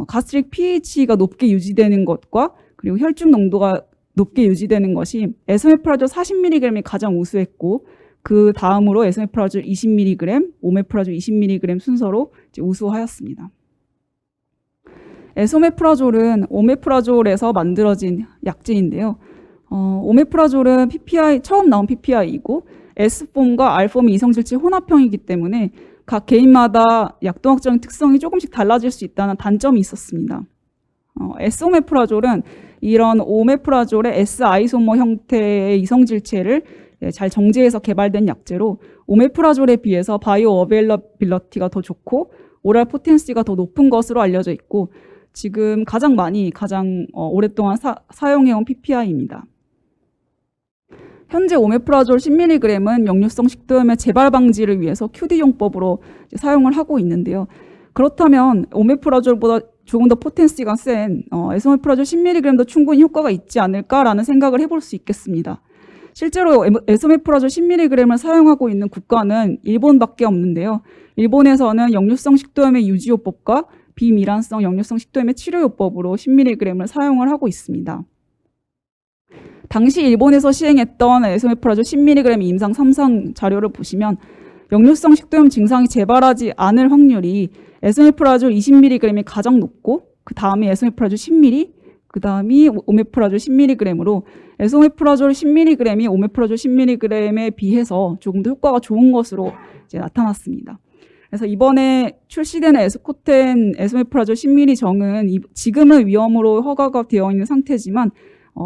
가스트릭 pH가 높게 유지되는 것과 그리고 혈중 농도가 높게 유지되는 것이 에소메프라졸 40mg이 가장 우수했고, 그 다음으로 에소메프라졸 20mg, 오메프라졸 20mg 순서로 이제 우수하였습니다. 에소메프라졸은 오메프라졸에서 만들어진 약제인데요. 오메프라졸은 처음 나온 PPI이고 S폼과 R폼의 이성질체 혼합형이기 때문에 각 개인마다 약동학적인 특성이 조금씩 달라질 수 있다는 단점이 있었습니다. S오메프라졸은 이런 오메프라졸의 S-아이소머 형태의 이성질체를 잘 정제해서 개발된 약제로 오메프라졸에 비해서 바이오 어베일러빌러티가 더 좋고 오랄 포텐시가 더 높은 것으로 알려져 있고, 지금 가장 오랫동안 사용해온 PPI입니다. 현재 오메프라졸 10mg은 역류성 식도염의 재발 방지를 위해서 QD 용법으로 사용을 하고 있는데요. 그렇다면 오메프라졸보다 조금 더 포텐시가 센 에소메프라졸 10mg도 충분히 효과가 있지 않을까라는 생각을 해볼 수 있겠습니다. 실제로 에소메프라졸 10mg을 사용하고 있는 국가는 일본밖에 없는데요. 일본에서는 역류성 식도염의 유지요법과 비미란성 역류성 식도염의 치료요법으로 10mg을 사용을 하고 있습니다. 당시 일본에서 시행했던 에소메프라졸 10mg 임상 3상 자료를 보시면 역류성 식도염 증상이 재발하지 않을 확률이 에소메프라졸 20mg이 가장 높고, 그 다음이 에소메프라졸 10mg, 그 다음이 오메프라졸 10mg로 에소메프라졸 10mg이 오메프라졸 10mg에 비해서 조금 더 효과가 좋은 것으로 이제 나타났습니다. 그래서 이번에 출시되는 에스코텐 에소메프라졸 10mg 정은 지금은 위험으로 허가가 되어 있는 상태지만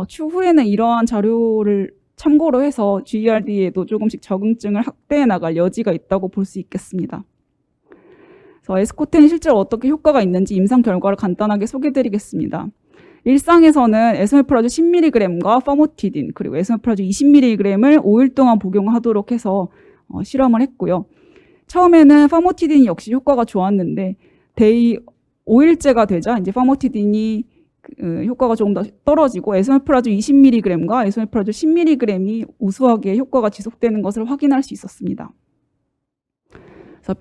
추후에는 이러한 자료를 참고로 해서 GERD에도 조금씩 적응증을 확대해 나갈 여지가 있다고 볼 수 있겠습니다. 그래서 에스코텐이 실제로 어떻게 효과가 있는지 임상 결과를 간단하게 소개해드리겠습니다. 일상에서는 에소메프라졸 10mg과 파모티딘 그리고 에소메프라졸 20mg을 5일 동안 복용하도록 해서 실험을 했고요. 처음에는 파모티딘이 역시 효과가 좋았는데 데이 5일째가 되자 이제 파모티딘이 효과가 조금 더 떨어지고 에소메프라졸 20mg과 에소메프라졸 10mg이 우수하게 효과가 지속되는 것을 확인할 수 있었습니다. 그래서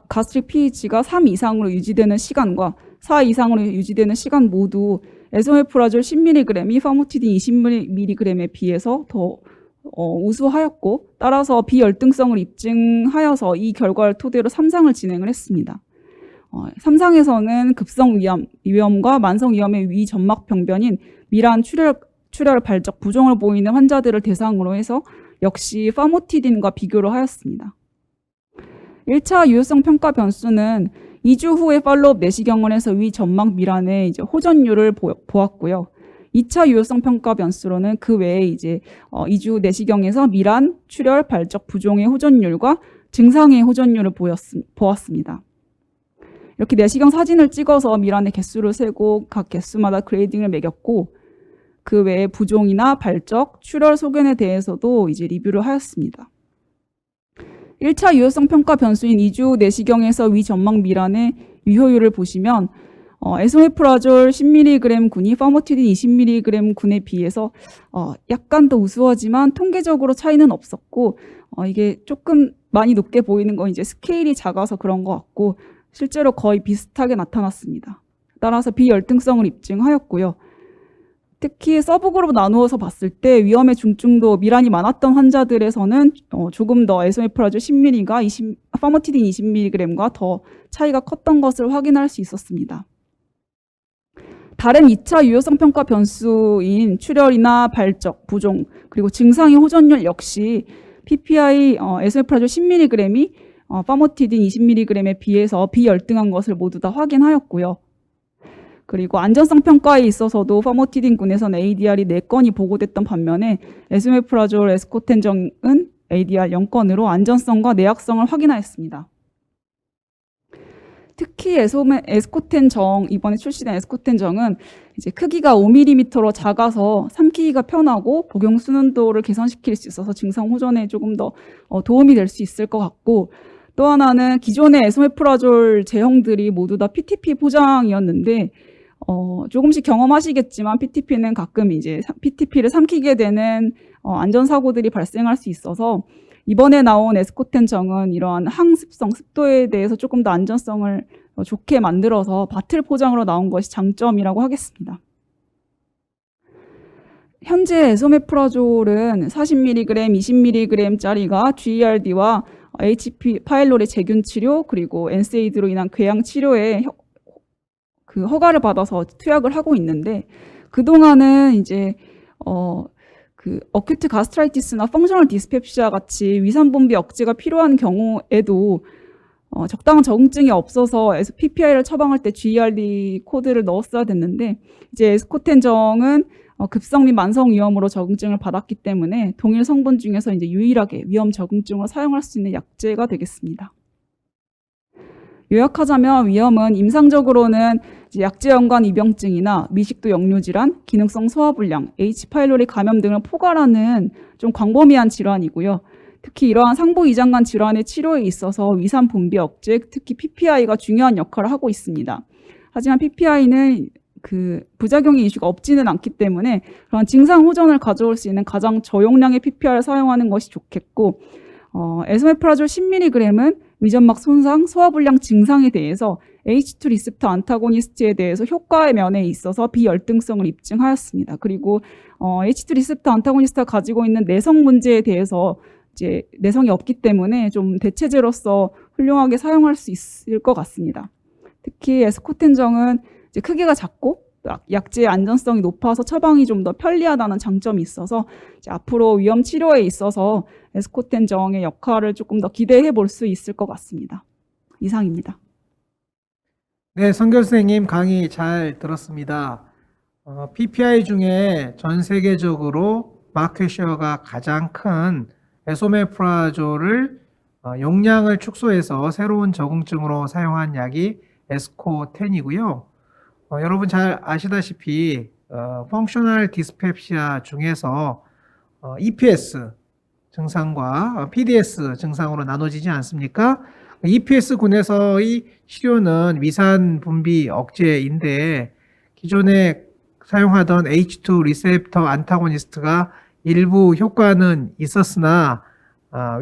가스트릭 pH가 3 이상으로 유지되는 시간과 4 이상으로 유지되는 시간 모두 에소메프라졸 10mg이 파모티딘 20mg에 비해서 더 우수하였고, 따라서 비열등성을 입증하여서 이 결과를 토대로 3상을 진행을 했습니다. 3상에서는 급성 위염과 만성 위염의 위점막 병변인 미란 출혈 발적 부종을 보이는 환자들을 대상으로 해서 역시 파모티딘과 비교를 하였습니다. 1차 유효성 평가 변수는 2주 후에 팔로업 내시경을 해서 위 점막 미란의 이제 호전율을 보았고요. 2차 유효성 평가 변수로는 그 외에 이제 2주 내시경에서 미란, 출혈, 발적, 부종의 호전율과 증상의 호전율을 보았습니다. 이렇게 내시경 사진을 찍어서 미란의 개수를 세고 각 개수마다 그레이딩을 매겼고 그 외에 부종이나 발적, 출혈 소견에 대해서도 이제 리뷰를 하였습니다. 1차 유효성 평가 변수인 2주 내시경에서 위 점막 미란의 유효율을 보시면 에소메프라졸 10mg 군이 파모티딘 20mg 군에 비해서 약간 더 우수하지만 통계적으로 차이는 없었고 이게 조금 많이 높게 보이는 건 이제 스케일이 작아서 그런 것 같고 실제로 거의 비슷하게 나타났습니다. 따라서 비열등성을 입증하였고요. 특히 서브그룹 나누어서 봤을 때 위험의 중증도 미란이 많았던 환자들에서는 조금 더 에소메프라졸 10mg가 파모티딘 20mg과 더 차이가 컸던 것을 확인할 수 있었습니다. 다른 2차 유효성 평가 변수인 출혈이나 발적, 부종, 그리고 증상의 호전율 역시 PPI 에소메프라졸 10mg이 파모티딘 20mg에 비해서 비열등한 것을 모두 다 확인하였고요. 그리고 안전성 평가에 있어서도 파모티딘군에서는 ADR이 4건이 보고됐던 반면에 에소메프라졸 에스코텐정은 ADR 0건으로 안전성과 내약성을 확인하였습니다. 특히 에스코텐정, 이번에 출시된 에스코텐정은 이제 크기가 5mm로 작아서 삼키기가 편하고 복용 순응도를 개선시킬 수 있어서 증상 호전에 조금 더 도움이 될 수 있을 것 같고, 또 하나는 기존의 에소메프라졸 제형들이 모두 다 PTP 포장이었는데 조금씩 경험하시겠지만 PTP는 가끔 이제 PTP를 삼키게 되는 안전사고들이 발생할 수 있어서 이번에 나온 에스코텐정은 이러한 항습성, 습도에 대해서 조금 더 안전성을 좋게 만들어서 바틀 포장으로 나온 것이 장점이라고 하겠습니다. 현재 에소메프라졸은 40mg, 20mg짜리가 GERD와 HP 파일로리 제균 치료 그리고 NSAID로 인한 궤양 치료에 그 허가를 받아서 투약을 하고 있는데 그동안은 이제 그 어큐트 가스트라이티스나 펑셔널 디스펩시아 같이 위산 분비 억제가 필요한 경우에도 적당한 적응증이 없어서 PPI를 처방할 때 GERD 코드를 넣었어야 됐는데 이제 에스코텐정은 급성 및 만성 위험으로 적응증을 받았기 때문에 동일 성분 중에서 이제 유일하게 위험 적응증으로 사용할 수 있는 약제가 되겠습니다. 요약하자면 위험은 임상적으로는 이제 약제 연관 이병증이나 미식도 역류 질환, 기능성 소화불량, H 파일로리 감염 등을 포괄하는 좀 광범위한 질환이고요. 특히 이러한 상부 이장관 질환의 치료에 있어서 위산 분비 억제, 특히 PPI가 중요한 역할을 하고 있습니다. 하지만 PPI는 그 부작용의 이슈가 없지는 않기 때문에 그런 증상 호전을 가져올 수 있는 가장 저용량의 PPI를 사용하는 것이 좋겠고, 에소메프라졸 10mg은 위점막 손상, 소화불량 증상에 대해서 H2 리셉터 안타고니스트에 대해서 효과의 면에 있어서 비열등성을 입증하였습니다. 그리고 H2 리셉터 안타고니스트가 가지고 있는 내성 문제에 대해서 이제 내성이 없기 때문에 좀 대체제로서 훌륭하게 사용할 수 있을 것 같습니다. 특히 에스코텐정은 이제 크기가 작고 약제의 안전성이 높아서 처방이 좀 더 편리하다는 장점이 있어서 이제 앞으로 위험 치료에 있어서 에스코텐정의 역할을 조금 더 기대해 볼 수 있을 것 같습니다. 이상입니다. 네, 선 교수님 강의 잘 들었습니다. PPI 중에 전 세계적으로 마켓 쉐어가 가장 큰 에소메프라졸을 용량을 축소해서 새로운 적응증으로 사용한 약이 에스코10이고요. 여러분 잘 아시다시피 펑셔널 디스펩시아 중에서 EPS 증상과 PDS 증상으로 나눠지지 않습니까? EPS군에서의 치료는 위산 분비 억제인데 기존에 사용하던 H2 리셉터 안타고니스트가 일부 효과는 있었으나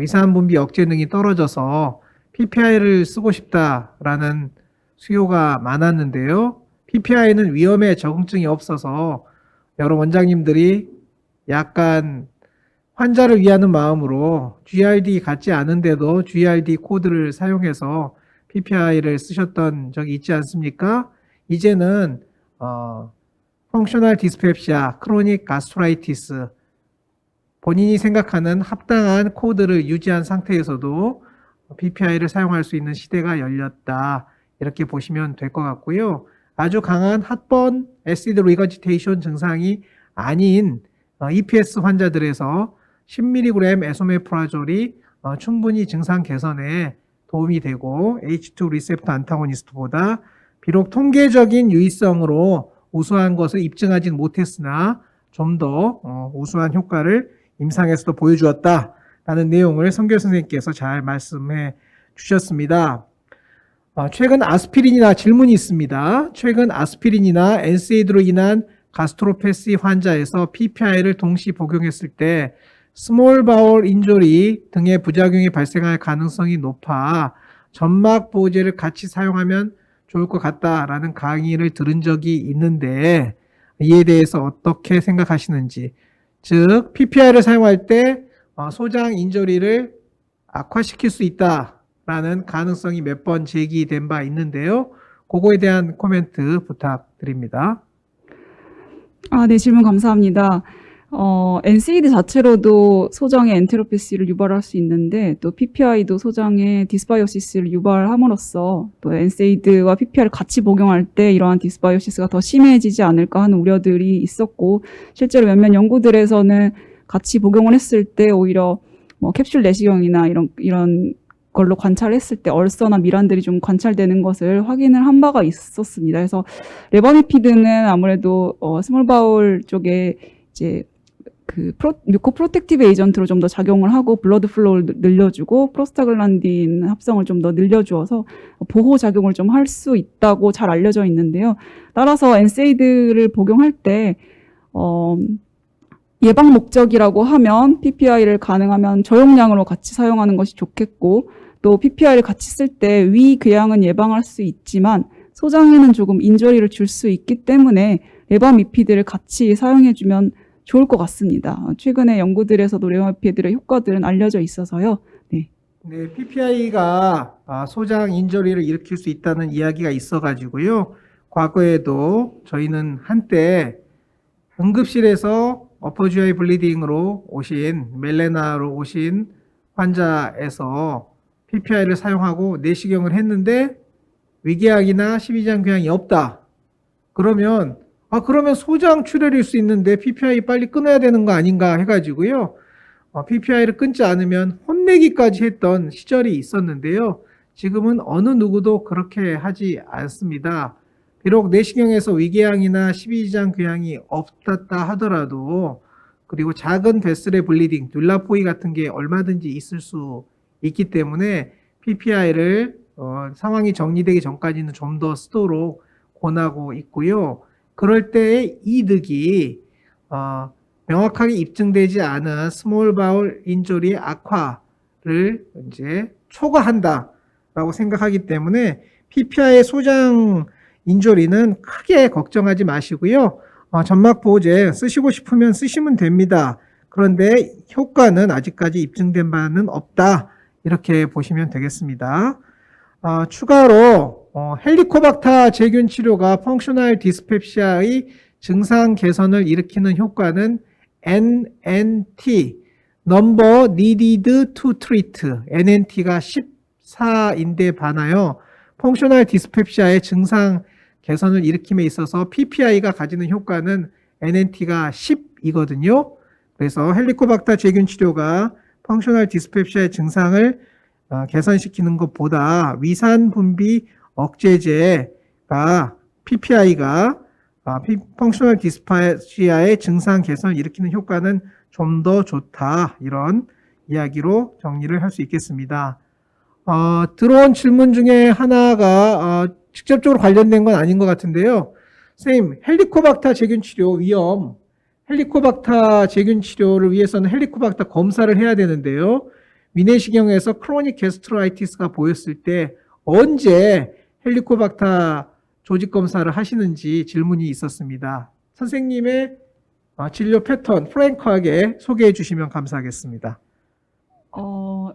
위산 분비 억제 능이 떨어져서 PPI를 쓰고 싶다라는 수요가 많았는데요. PPI는 위험에 적응증이 없어서 여러 원장님들이 약간 환자를 위하는 마음으로 GERD 같지 않은데도 GERD 코드를 사용해서 PPI를 쓰셨던 적이 있지 않습니까? 이제는 펑셔널 디스펩시아, 크로닉 가스트라이티스 본인이 생각하는 합당한 코드를 유지한 상태에서도 PPI를 사용할 수 있는 시대가 열렸다. 이렇게 보시면 될 것 같고요. 아주 강한 핫번 애시드 리거지테이션 증상이 아닌 EPS 환자들에서 10mg 에소메프라졸이 충분히 증상 개선에 도움이 되고 H2 리셉터 안타고니스트보다 비록 통계적인 유의성으로 우수한 것을 입증하진 못했으나 좀 더 우수한 효과를 임상에서도 보여주었다라는 내용을 성결 선생님께서 잘 말씀해 주셨습니다. 최근 아스피린이나 질문이 있습니다. 최근 아스피린이나 NSAID로 인한 가스트로패시 환자에서 PPI를 동시 복용했을 때 스몰 바울 인조리 등의 부작용이 발생할 가능성이 높아 점막 보호제를 같이 사용하면 좋을 것 같다라는 강의를 들은 적이 있는데 이에 대해서 어떻게 생각하시는지, 즉 PPI를 사용할 때 소장 인조리를 악화시킬 수 있다라는 가능성이 몇 번 제기된 바 있는데요. 그거에 대한 코멘트 부탁드립니다. 네, 질문 감사합니다. NSAID 자체로도 소장의 엔테로피시를 유발할 수 있는데 또 PPI도 소장의 디스바이오시스를 유발함으로써 또 NSAID와 PPI를 같이 복용할 때 이러한 디스바이오시스가 더 심해지지 않을까 하는 우려들이 있었고, 실제로 몇몇 연구들에서는 같이 복용을 했을 때 오히려 뭐 캡슐 내시경이나 이런 걸로 관찰했을 때 얼서나 미란들이 좀 관찰되는 것을 확인을 한 바가 있었습니다. 그래서 레버미피드는 아무래도 스몰 바울 쪽에 이제 뮤코 프로텍티브 에이전트로 좀 더 작용을 하고 블러드 플로우를 늘려주고 프로스타글란딘 합성을 좀 더 늘려주어서 보호 작용을 좀 할 수 있다고 잘 알려져 있는데요. 따라서 NSAID를 복용할 때 예방 목적이라고 하면 PPI를 가능하면 저용량으로 같이 사용하는 것이 좋겠고, 또 PPI를 같이 쓸 때 위궤양은 예방할 수 있지만 소장에는 조금 인저리를 줄 수 있기 때문에 레버미피드를 같이 사용해주면 좋을 것 같습니다. 최근에 연구들에서도 레버미피드의 효과들은 알려져 있어서요. 네. 네, PPI가 소장 인저리를 일으킬 수 있다는 이야기가 있어가지고요. 과거에도 저희는 한때 응급실에서 어퍼 GI 블리딩으로 오신, 멜레나로 오신 환자에서 PPI를 사용하고 내시경을 했는데 위궤양이나 십이장궤양이 없다. 그러면 소장 출혈일 수 있는데 PPI 빨리 끊어야 되는 거 아닌가 해가지고요. PPI를 끊지 않으면 혼내기까지 했던 시절이 있었는데요. 지금은 어느 누구도 그렇게 하지 않습니다. 비록 내시경에서 위궤양이나 십이장궤양이 없었다 하더라도, 그리고 작은 베슬의 블리딩, 듈라포이 같은 게 얼마든지 있을 수 있기 때문에 PPI를 상황이 정리되기 전까지는 좀 더 쓰도록 권하고 있고요. 그럴 때의 이득이 명확하게 입증되지 않은 스몰 바울 인조리의 악화를 이제 초과한다라고 생각하기 때문에 PPI의 소장 인조리는 크게 걱정하지 마시고요. 점막 보호제 쓰시고 싶으면 쓰시면 됩니다. 그런데 효과는 아직까지 입증된 바는 없다. 이렇게 보시면 되겠습니다. 추가로 헬리코박터 제균 치료가 펑셔널 디스펩시아의 증상 개선을 일으키는 효과는 NNT, Number Needed to Treat, NNT가 14인데 반하여 펑셔널 디스펩시아의 증상 개선을 일으킴에 있어서 PPI가 가지는 효과는 NNT가 10이거든요. 그래서 헬리코박터 제균 치료가 펑셔널 디스펩시아의 증상을 개선시키는 것보다 위산 분비 억제제가 PPI가 펑셔널 디스펩시아의 증상 개선을 일으키는 효과는 좀 더 좋다, 이런 이야기로 정리를 할 수 있겠습니다. 들어온 질문 중에 하나가 직접적으로 관련된 건 아닌 것 같은데요. 선생님, 헬리코박터 제균 치료 위험, 헬리코박터 제균 치료를 위해서는 헬리코박터 검사를 해야 되는데요. 위내시경에서 크로닉 게스트라이티스가 보였을 때 언제 헬리코박터 조직 검사를 하시는지 질문이 있었습니다. 선생님의 진료 패턴 프랭크하게 소개해 주시면 감사하겠습니다.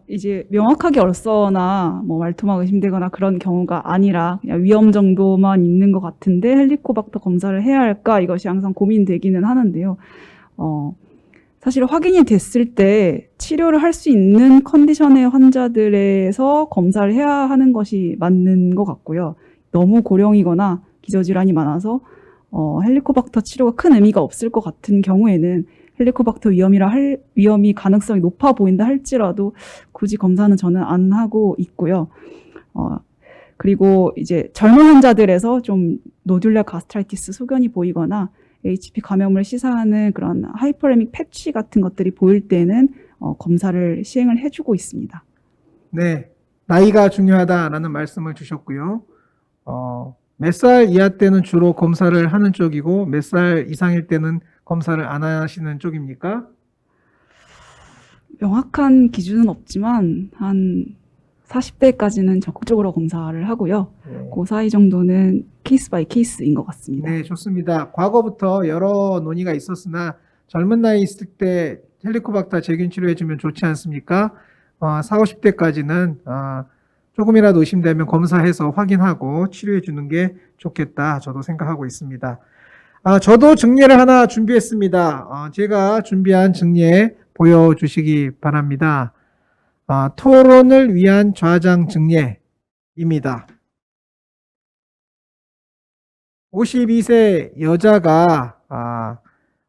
이제 명확하게 얼서나 뭐 말토막 의심되거나 그런 경우가 아니라 그냥 위험 정도만 있는 것 같은데 헬리코박터 검사를 해야 할까, 이것이 항상 고민되기는 하는데요. 사실 확인이 됐을 때 치료를 할 수 있는 컨디션의 환자들에서 검사를 해야 하는 것이 맞는 것 같고요. 너무 고령이거나 기저질환이 많아서 헬리코박터 치료가 큰 의미가 없을 것 같은 경우에는 헬리코박터 위험이 가능성이 높아 보인다 할지라도 굳이 검사는 저는 안 하고 있고요. 그리고 이제 젊은 환자들에서 좀 노듈라 가스트라이티스 소견이 보이거나 HP 감염을 시사하는 그런 하이퍼레믹 패치 같은 것들이 보일 때는 검사를 시행을 해주고 있습니다. 네, 나이가 중요하다라는 말씀을 주셨고요. 몇 살 이하 때는 주로 검사를 하는 쪽이고 몇 살 이상일 때는 검사를 안 하시는 쪽입니까? 명확한 기준은 없지만 한 40대까지는 적극적으로 검사를 하고요. 네. 그 사이 정도는 케이스 바이 케이스인 것 같습니다. 네, 좋습니다. 과거부터 여러 논의가 있었으나 젊은 나이 있을 때 헬리코박터 제균 치료해주면 좋지 않습니까? 40, 50대까지는 조금이라도 의심되면 검사해서 확인하고 치료해주는 게 좋겠다. 저도 생각하고 있습니다. 저도 증례를 하나 준비했습니다. 제가 준비한 증례 보여주시기 바랍니다. 토론을 위한 좌장 증례입니다. 52세 여자가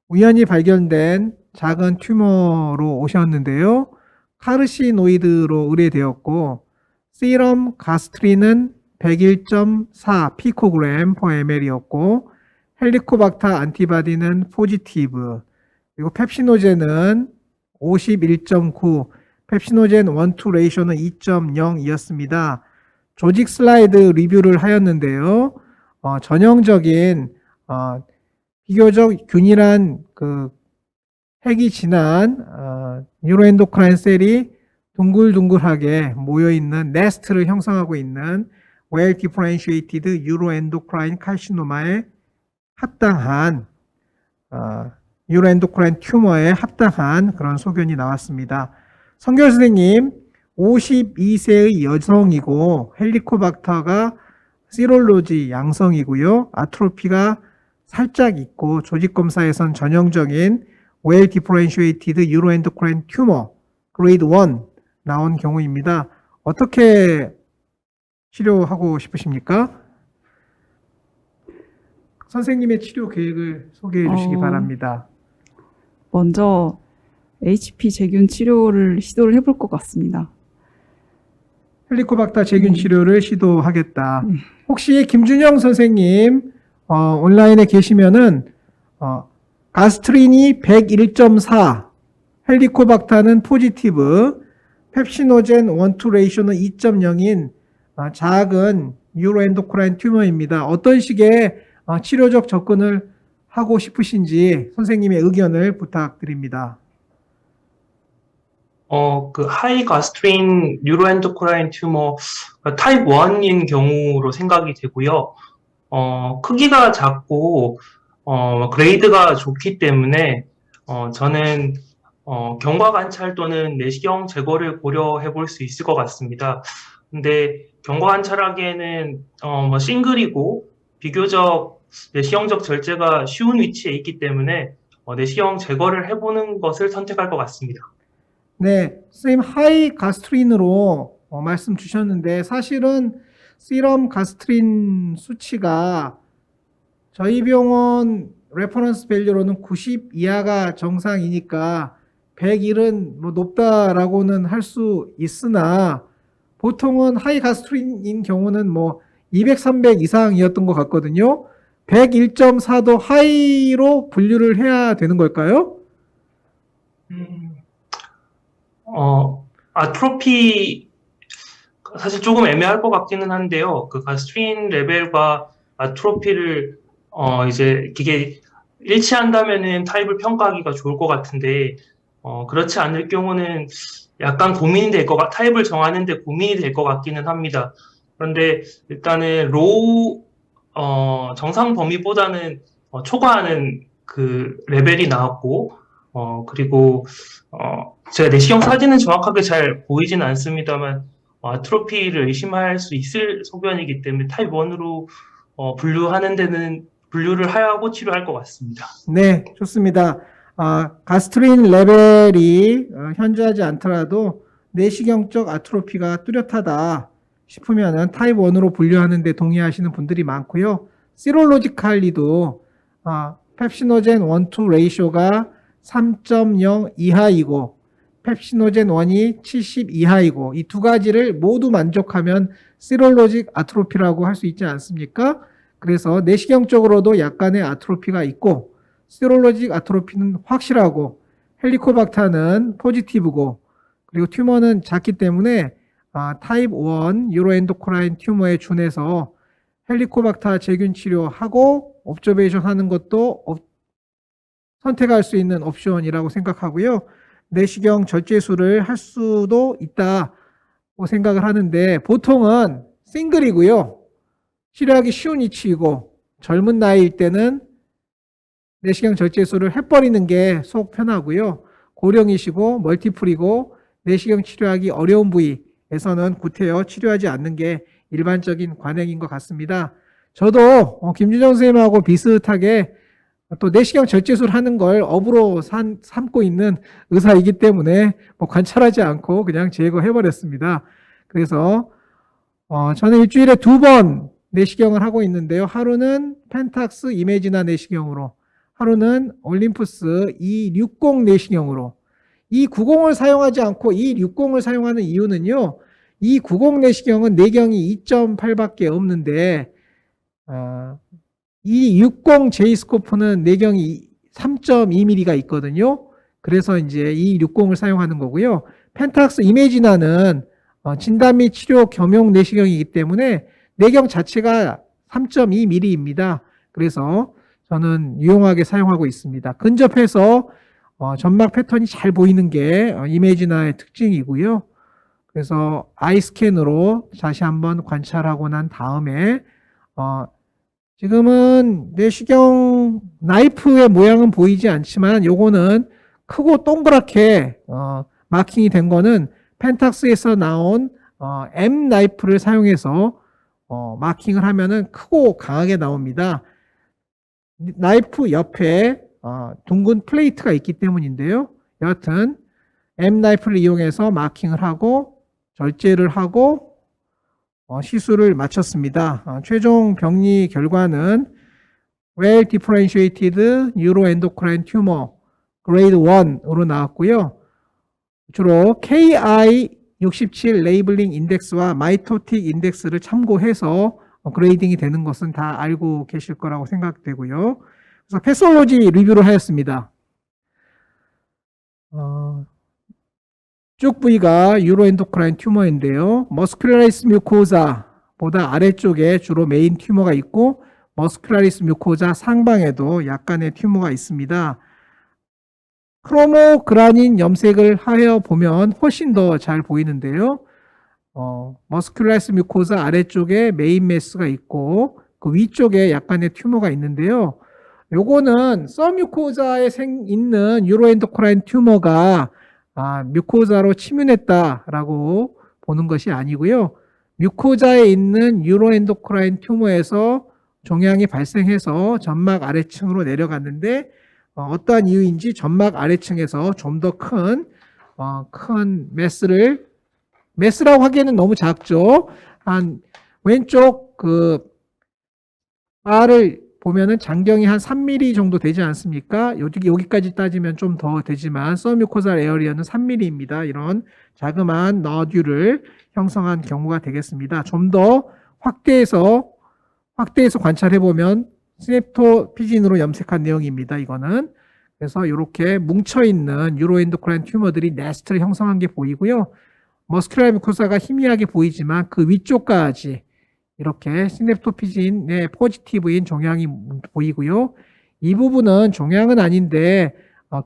우연히 발견된 작은 튜머로 오셨는데요. 카르시노이드로 의뢰되었고 시럼 가스트린은 101.4 피코그램 per ml이었고 헬리코박터 안티바디는 포지티브, 그리고 펩시노젠은 51.9, 펩시노젠 1-2 레이쇼는 2.0이었습니다. 조직 슬라이드 리뷰를 하였는데요. 전형적인 비교적 균일한 핵이 진한 뉴로엔도크라인 셀이 둥글둥글하게 모여있는 네스트를 형성하고 있는 well differentiated neuroendocrine carcinoma에 합당한 뉴로엔도크라인 튜머에 합당한 그런 소견이 나왔습니다. 성결 선생님, 52세의 여성이고 헬리코박터가 시롤로지 양성이고요. 아트로피가 살짝 있고 조직 검사에선 전형적인 well differentiated neuroendocrine tumor grade 1 나온 경우입니다. 어떻게 치료하고 싶으십니까? 선생님의 치료 계획을 소개해 주시기 바랍니다. 먼저 HP 제균 치료를 시도를 해볼 것 같습니다. 헬리코박터 제균 치료를 시도하겠다. 혹시 김준영 선생님 온라인에 계시면은 가스트린이 101.4, 헬리코박터는 포지티브, 펩시노젠 1-2 레이쇼는 2.0인 작은 뉴로엔도크라인 튜머입니다. 어떤 식의 치료적 접근을 하고 싶으신지 선생님의 의견을 부탁드립니다. 하이 가스트린 뉴로엔도크라인 튜머 타입 1인 경우로 생각이 되고요. 크기가 작고 그레이드가 좋기 때문에 저는 경과 관찰 또는 내시경 제거를 고려해 볼 수 있을 것 같습니다. 근데 경과 관찰하기에는 싱글이고 비교적 내시경적 절제가 쉬운 위치에 있기 때문에 내시경 제거를 해보는 것을 선택할 것 같습니다. 네, 선생님 하이 가스트린으로 말씀 주셨는데 사실은 시럼 가스트린 수치가 저희 병원 레퍼런스 밸류로는 90 이하가 정상이니까 101은 높다라고는 할 수 있으나 보통은 하이 가스트린인 경우는 200, 300 이상이었던 것 같거든요. 101.4도 하이로 분류를 해야 되는 걸까요? 아트로피 사실 조금 애매할 것 같기는 한데요. 그 가스트린 레벨과 아트로피를 이제 이게 일치한다면은 타입을 평가하기가 좋을 것 같은데 그렇지 않을 경우는 약간 고민이 될 것 타입을 정하는데 고민이 될 것 같기는 합니다. 그런데 일단은 로우 정상 범위보다는 초과하는 그 레벨이 나왔고 그리고 제가 내시경 사진은 정확하게 잘 보이진 않습니다만 아트로피를 의심할 수 있을 소견이기 때문에 타입 1으로 분류하는 데는 분류를 하고 치료할 것 같습니다. 네, 좋습니다. 가스트린 레벨이 현저하지 않더라도 내시경적 아트로피가 뚜렷하다 싶으면은 타입 1으로 분류하는 데 동의하시는 분들이 많고요. 시롤로지칼리도 펩시노젠 1, 2 레이쇼가 3.0 이하이고 펩시노젠 1이 70 이하이고 이 두 가지를 모두 만족하면 시롤로직 아트로피라고 할 수 있지 않습니까? 그래서 내시경적으로도 약간의 아트로피가 있고 시롤로직 아트로피는 확실하고 헬리코박터는 포지티브고 그리고 튜머는 작기 때문에 타입 1 유로엔도크라인 튜머에 준해서 헬리코박터 제균 치료하고 옵저베이션 하는 것도 선택할 수 있는 옵션이라고 생각하고요. 내시경 절제술을 할 수도 있다고 생각을 하는데 보통은 싱글이고요. 치료하기 쉬운 위치이고 젊은 나이일 때는 내시경 절제술을 해버리는 게 속 편하고요. 고령이시고 멀티플이고 내시경 치료하기 어려운 부위에서는 구태여 치료하지 않는 게 일반적인 관행인 것 같습니다. 저도 김준정 선생님하고 비슷하게 또 내시경 절제술 하는 걸 업으로 삼고 있는 의사이기 때문에 관찰하지 않고 그냥 제거해버렸습니다. 그래서 저는 일주일에 2번 내시경을 하고 있는데요. 하루는 펜탁스 이메지나 내시경으로, 하루는 올림푸스 260 내시경으로. 290을 사용하지 않고 260을 사용하는 이유는요. 290 내시경은 내경이 2.8밖에 없는데 260 제이스코프는 내경이 3.2mm가 있거든요. 그래서 이제 260을 사용하는 거고요. 펜탁스 이메지나는 진단 및 치료 겸용 내시경이기 때문에 내경 자체가 3.2mm입니다. 그래서 저는 유용하게 사용하고 있습니다. 근접해서 점막 패턴이 잘 보이는 게 이메지나의 특징이고요. 그래서 아이 스캔으로 다시 한번 관찰하고 난 다음에 지금은 내시경 나이프의 모양은 보이지 않지만 요거는 크고 동그랗게 마킹이 된 거는 펜탁스에서 나온 M 나이프를 사용해서 마킹을 하면은 크고 강하게 나옵니다. 나이프 옆에 둥근 플레이트가 있기 때문인데요. 여하튼 M 나이프를 이용해서 마킹을 하고 절제를 하고 시술을 마쳤습니다. 최종 병리 결과는 Well Differentiated Neuroendocrine Tumor Grade 1으로 나왔고요. 주로 KI67 레이블링 인덱스와 마이토틱 인덱스를 참고해서 그레이딩이 되는 것은 다 알고 계실 거라고 생각되고요. 그래서 패솔로지 리뷰를 하였습니다. 쭉 부위가 유로엔도크라인 튜머인데요. 머스큘라리스 뮤코자보다 아래쪽에 주로 메인 튜머가 있고 머스큘라리스 뮤코자 상방에도 약간의 튜머가 있습니다. 크로모그라닌 염색을 하여 보면 훨씬 더 잘 보이는데요. 머스큘라리스 뮤코자 아래쪽에 메인 매스가 있고 그 위쪽에 약간의 튜머가 있는데요. 요거는 서뮤코자에 있는 유로엔도크라인 튜머가 뮤코자로 침윤했다라고 보는 것이 아니고요. 뮤코자에 있는 유로엔도크라인 튜머에서 종양이 발생해서 점막 아래층으로 내려갔는데 어떠한 이유인지 점막 아래층에서 좀 더 큰 메스라고 하기에는 너무 작죠. 한 왼쪽 그 바를 보면은 장경이 한 3mm 정도 되지 않습니까? 여기까지 따지면 좀 더 되지만 서뮤코잘 에어리어는 3mm입니다. 이런 자그마한 너듈을 형성한 경우가 되겠습니다. 좀 더 확대해서 관찰해 보면 시냅토피진으로 염색한 내용입니다. 이거는 그래서 이렇게 뭉쳐 있는 유로엔도크라인 튜머들이 네스트를 형성한 게 보이고요. 머스큘라 뮤코사가 희미하게 보이지만 그 위쪽까지 이렇게 시냅토피진의 포지티브인 종양이 보이고요. 이 부분은 종양은 아닌데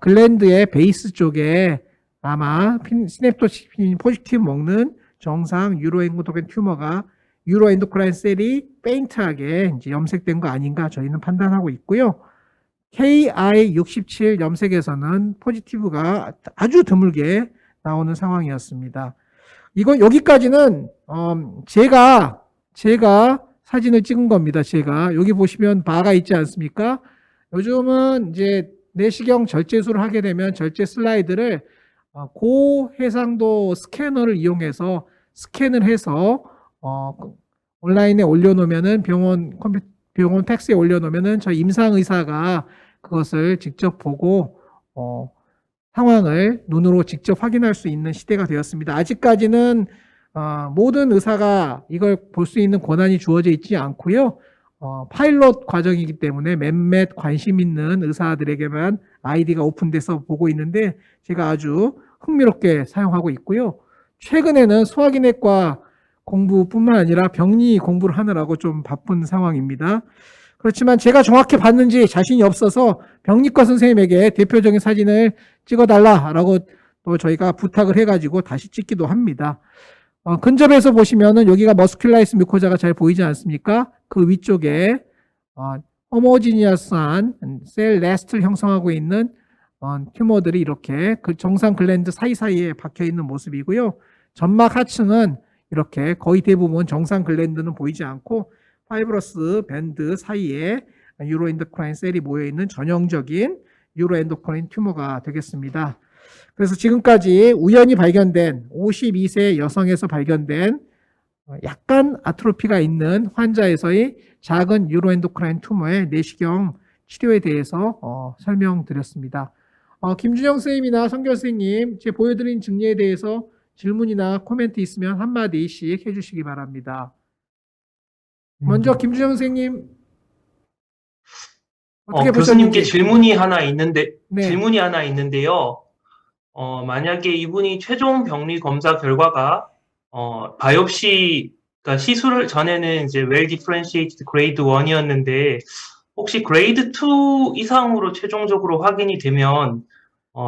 글랜드의 베이스 쪽에 아마 시냅토피진 포지티브 먹는 정상 유로엔도크라인 튜머가 유로엔도크라인 셀이 페인트하게 이제 염색된 거 아닌가 저희는 판단하고 있고요. KI67 염색에서는 포지티브가 아주 드물게 나오는 상황이었습니다. 이거 여기까지는 제가 사진을 찍은 겁니다. 제가 여기 보시면 바가 있지 않습니까? 요즘은 이제 내시경 절제술을 하게 되면 절제 슬라이드를 고해상도 스캐너를 이용해서 스캔을 해서 온라인에 올려놓으면은 병원 팩스에 올려놓으면은 저희 임상의사가 그것을 직접 보고 상황을 눈으로 직접 확인할 수 있는 시대가 되었습니다. 아직까지는 모든 의사가 이걸 볼 수 있는 권한이 주어져 있지 않고요. 파일럿 과정이기 때문에 몇몇 관심 있는 의사들에게만 아이디가 오픈돼서 보고 있는데 제가 아주 흥미롭게 사용하고 있고요. 최근에는 소화기내과 공부뿐만 아니라 병리 공부를 하느라고 좀 바쁜 상황입니다. 그렇지만 제가 정확히 봤는지 자신이 없어서 병리과 선생님에게 대표적인 사진을 찍어달라라고 또 저희가 부탁을 해가지고 다시 찍기도 합니다. 근접해서 보시면은 여기가 머스큘라이스 뮤코자가 잘 보이지 않습니까? 그 위쪽에 호모지니어스한 셀 레스트를 형성하고 있는 튜머들이 이렇게 그 정상 글랜드 사이사이에 박혀 있는 모습이고요. 점막 하층은 이렇게 거의 대부분 정상 글랜드는 보이지 않고 파이브러스 밴드 사이에 유로엔도크라인 셀이 모여 있는 전형적인 유로엔도크라인 튜머가 되겠습니다. 그래서 지금까지 우연히 발견된 52세 여성에서 발견된 약간 아트로피가 있는 환자에서의 작은 유로엔도크라인 튜머의 내시경 치료에 대해서 설명드렸습니다. 김준영 선생님이나 성결 선생님, 제 보여드린 증례에 대해서 질문이나 코멘트 있으면 한마디씩 해주시기 바랍니다. 먼저 김준영 선생님 어떻게 교수님께 보셨는지. 질문이 하나 있는데, 네. 질문이 하나 있는데요. 만약에 이분이 최종 병리 검사 결과가, 바이옵시, 그러니까 시술을 전에는 이제 well differentiated grade 1이었는데, 혹시 grade 2 이상으로 최종적으로 확인이 되면,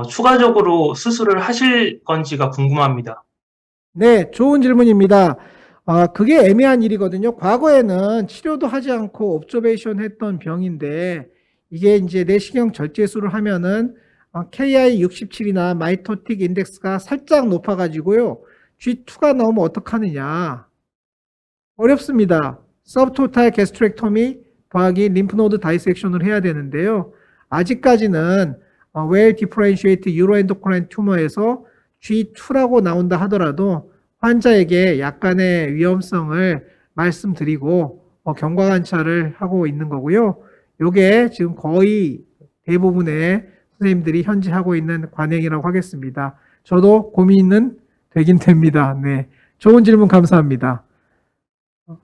추가적으로 수술을 하실 건지가 궁금합니다. 네, 좋은 질문입니다. 그게 애매한 일이거든요. 과거에는 치료도 하지 않고 옵저베이션 했던 병인데, 이게 이제 내시경 절제술을 하면은 KI67이나 마이토틱 인덱스가 살짝 높아가지고요. G2가 나오면 어떡하느냐. 어렵습니다. 서브토탈 게스트렉토미 더하기 림프노드 다이섹션을 해야 되는데요. 아직까지는 well differentiated 유로엔도크라인 튜머에서 G2라고 나온다 하더라도 환자에게 약간의 위험성을 말씀드리고 경과 관찰을 하고 있는 거고요. 요게 지금 거의 대부분의 선생님들이 현재 하고 있는 관행이라고 하겠습니다. 저도 고민은 되긴 됩니다. 네, 좋은 질문 감사합니다.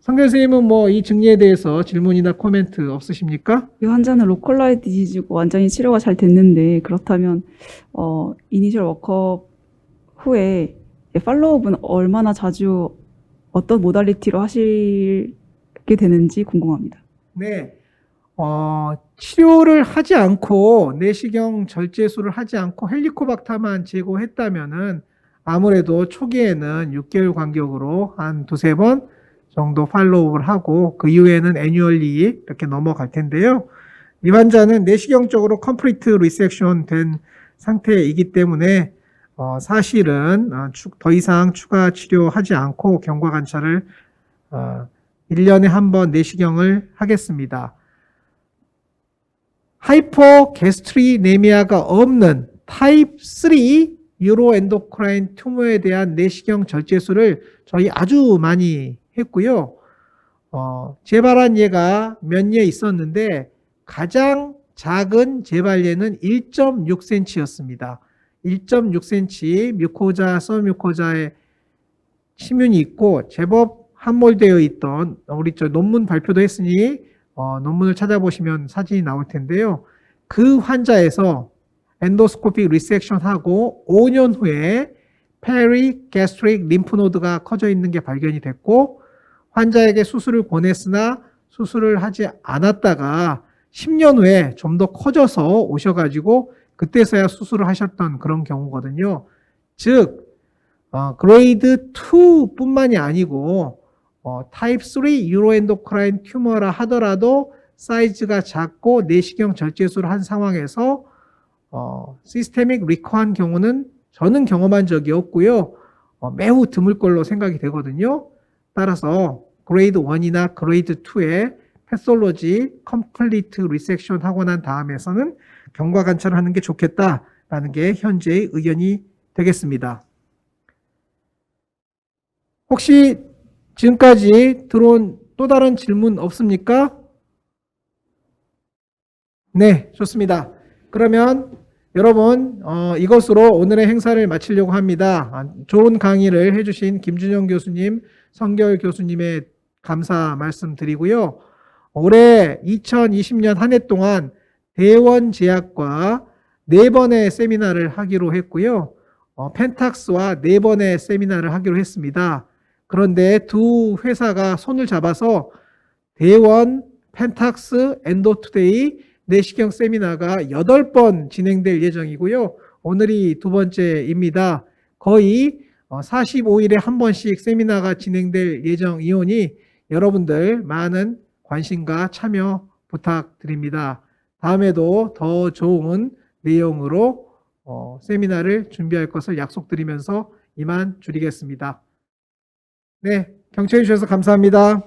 성결 선생님은 뭐 이 증리에 대해서 질문이나 코멘트 없으십니까? 이 환자는 로컬라이드 디지즈고 완전히 치료가 잘 됐는데 그렇다면 이니셜 워크업 후에 팔로우업은 얼마나 자주 어떤 모달리티로 하시게 되는지 궁금합니다. 네, 치료를 하지 않고 내시경 절제술을 하지 않고 헬리코박터만 제거했다면은 아무래도 초기에는 6개월 간격으로 한 두세 번 정도 팔로우업을 하고 그 이후에는 애뉴얼리 이렇게 넘어갈 텐데요. 이 환자는 내시경적으로 컴플리트 리섹션 된 상태이기 때문에 사실은 더 이상 추가 치료하지 않고 경과 관찰을 1년에 한 번 내시경을 하겠습니다. 하이포게스트리네미아가 없는 타입 3 유로엔도크라인 튜머에 대한 내시경 절제술을 저희 아주 많이 했고요. 재발한 예가 몇 예 있었는데 가장 작은 재발예는 1.6cm였습니다. 1.6cm 뮤코자, 서뮤코자에 침윤이 있고 제법 함몰되어 있던 우리 저 논문 발표도 했으니 논문을 찾아보시면 사진이 나올 텐데요. 그 환자에서 엔도스코픽 리섹션하고 5년 후에 페리게스트릭 림프노드가 커져 있는 게 발견이 됐고 환자에게 수술을 권했으나 수술을 하지 않았다가 10년 후에 좀 더 커져서 오셔가지고 그때서야 수술을 하셨던 그런 경우거든요. 즉 그레이드 2뿐만이 아니고 타입 3 유로엔도크라인 튜머라 하더라도 사이즈가 작고 내시경 절제술을 한 상황에서 시스테믹 리커한 경우는 저는 경험한 적이 없고요. 매우 드물 걸로 생각이 되거든요. 따라서 그레이드 1이나 그레이드 2의 패솔로지 컴플리트 리섹션 하고 난 다음에서는 경과 관찰을 하는 게 좋겠다라는 게 현재의 의견이 되겠습니다. 혹시 지금까지 들어온 또 다른 질문 없습니까? 네, 좋습니다. 그러면 여러분, 이것으로 오늘의 행사를 마치려고 합니다. 좋은 강의를 해주신 김준영 교수님, 성결 교수님의 감사 말씀드리고요. 올해 2020년 한 해 동안 대원제약과 4번의 세미나를 하기로 했고요. 펜탁스와 4번의 세미나를 하기로 했습니다. 그런데 두 회사가 손을 잡아서 대원, 펜탁스, 엔도투데이, 내시경 세미나가 8번 진행될 예정이고요. 오늘이 두 번째입니다. 거의 45일에 한 번씩 세미나가 진행될 예정이오니 여러분들 많은 관심과 참여 부탁드립니다. 다음에도 더 좋은 내용으로 세미나를 준비할 것을 약속드리면서 이만 줄이겠습니다. 네, 경청해 주셔서 감사합니다.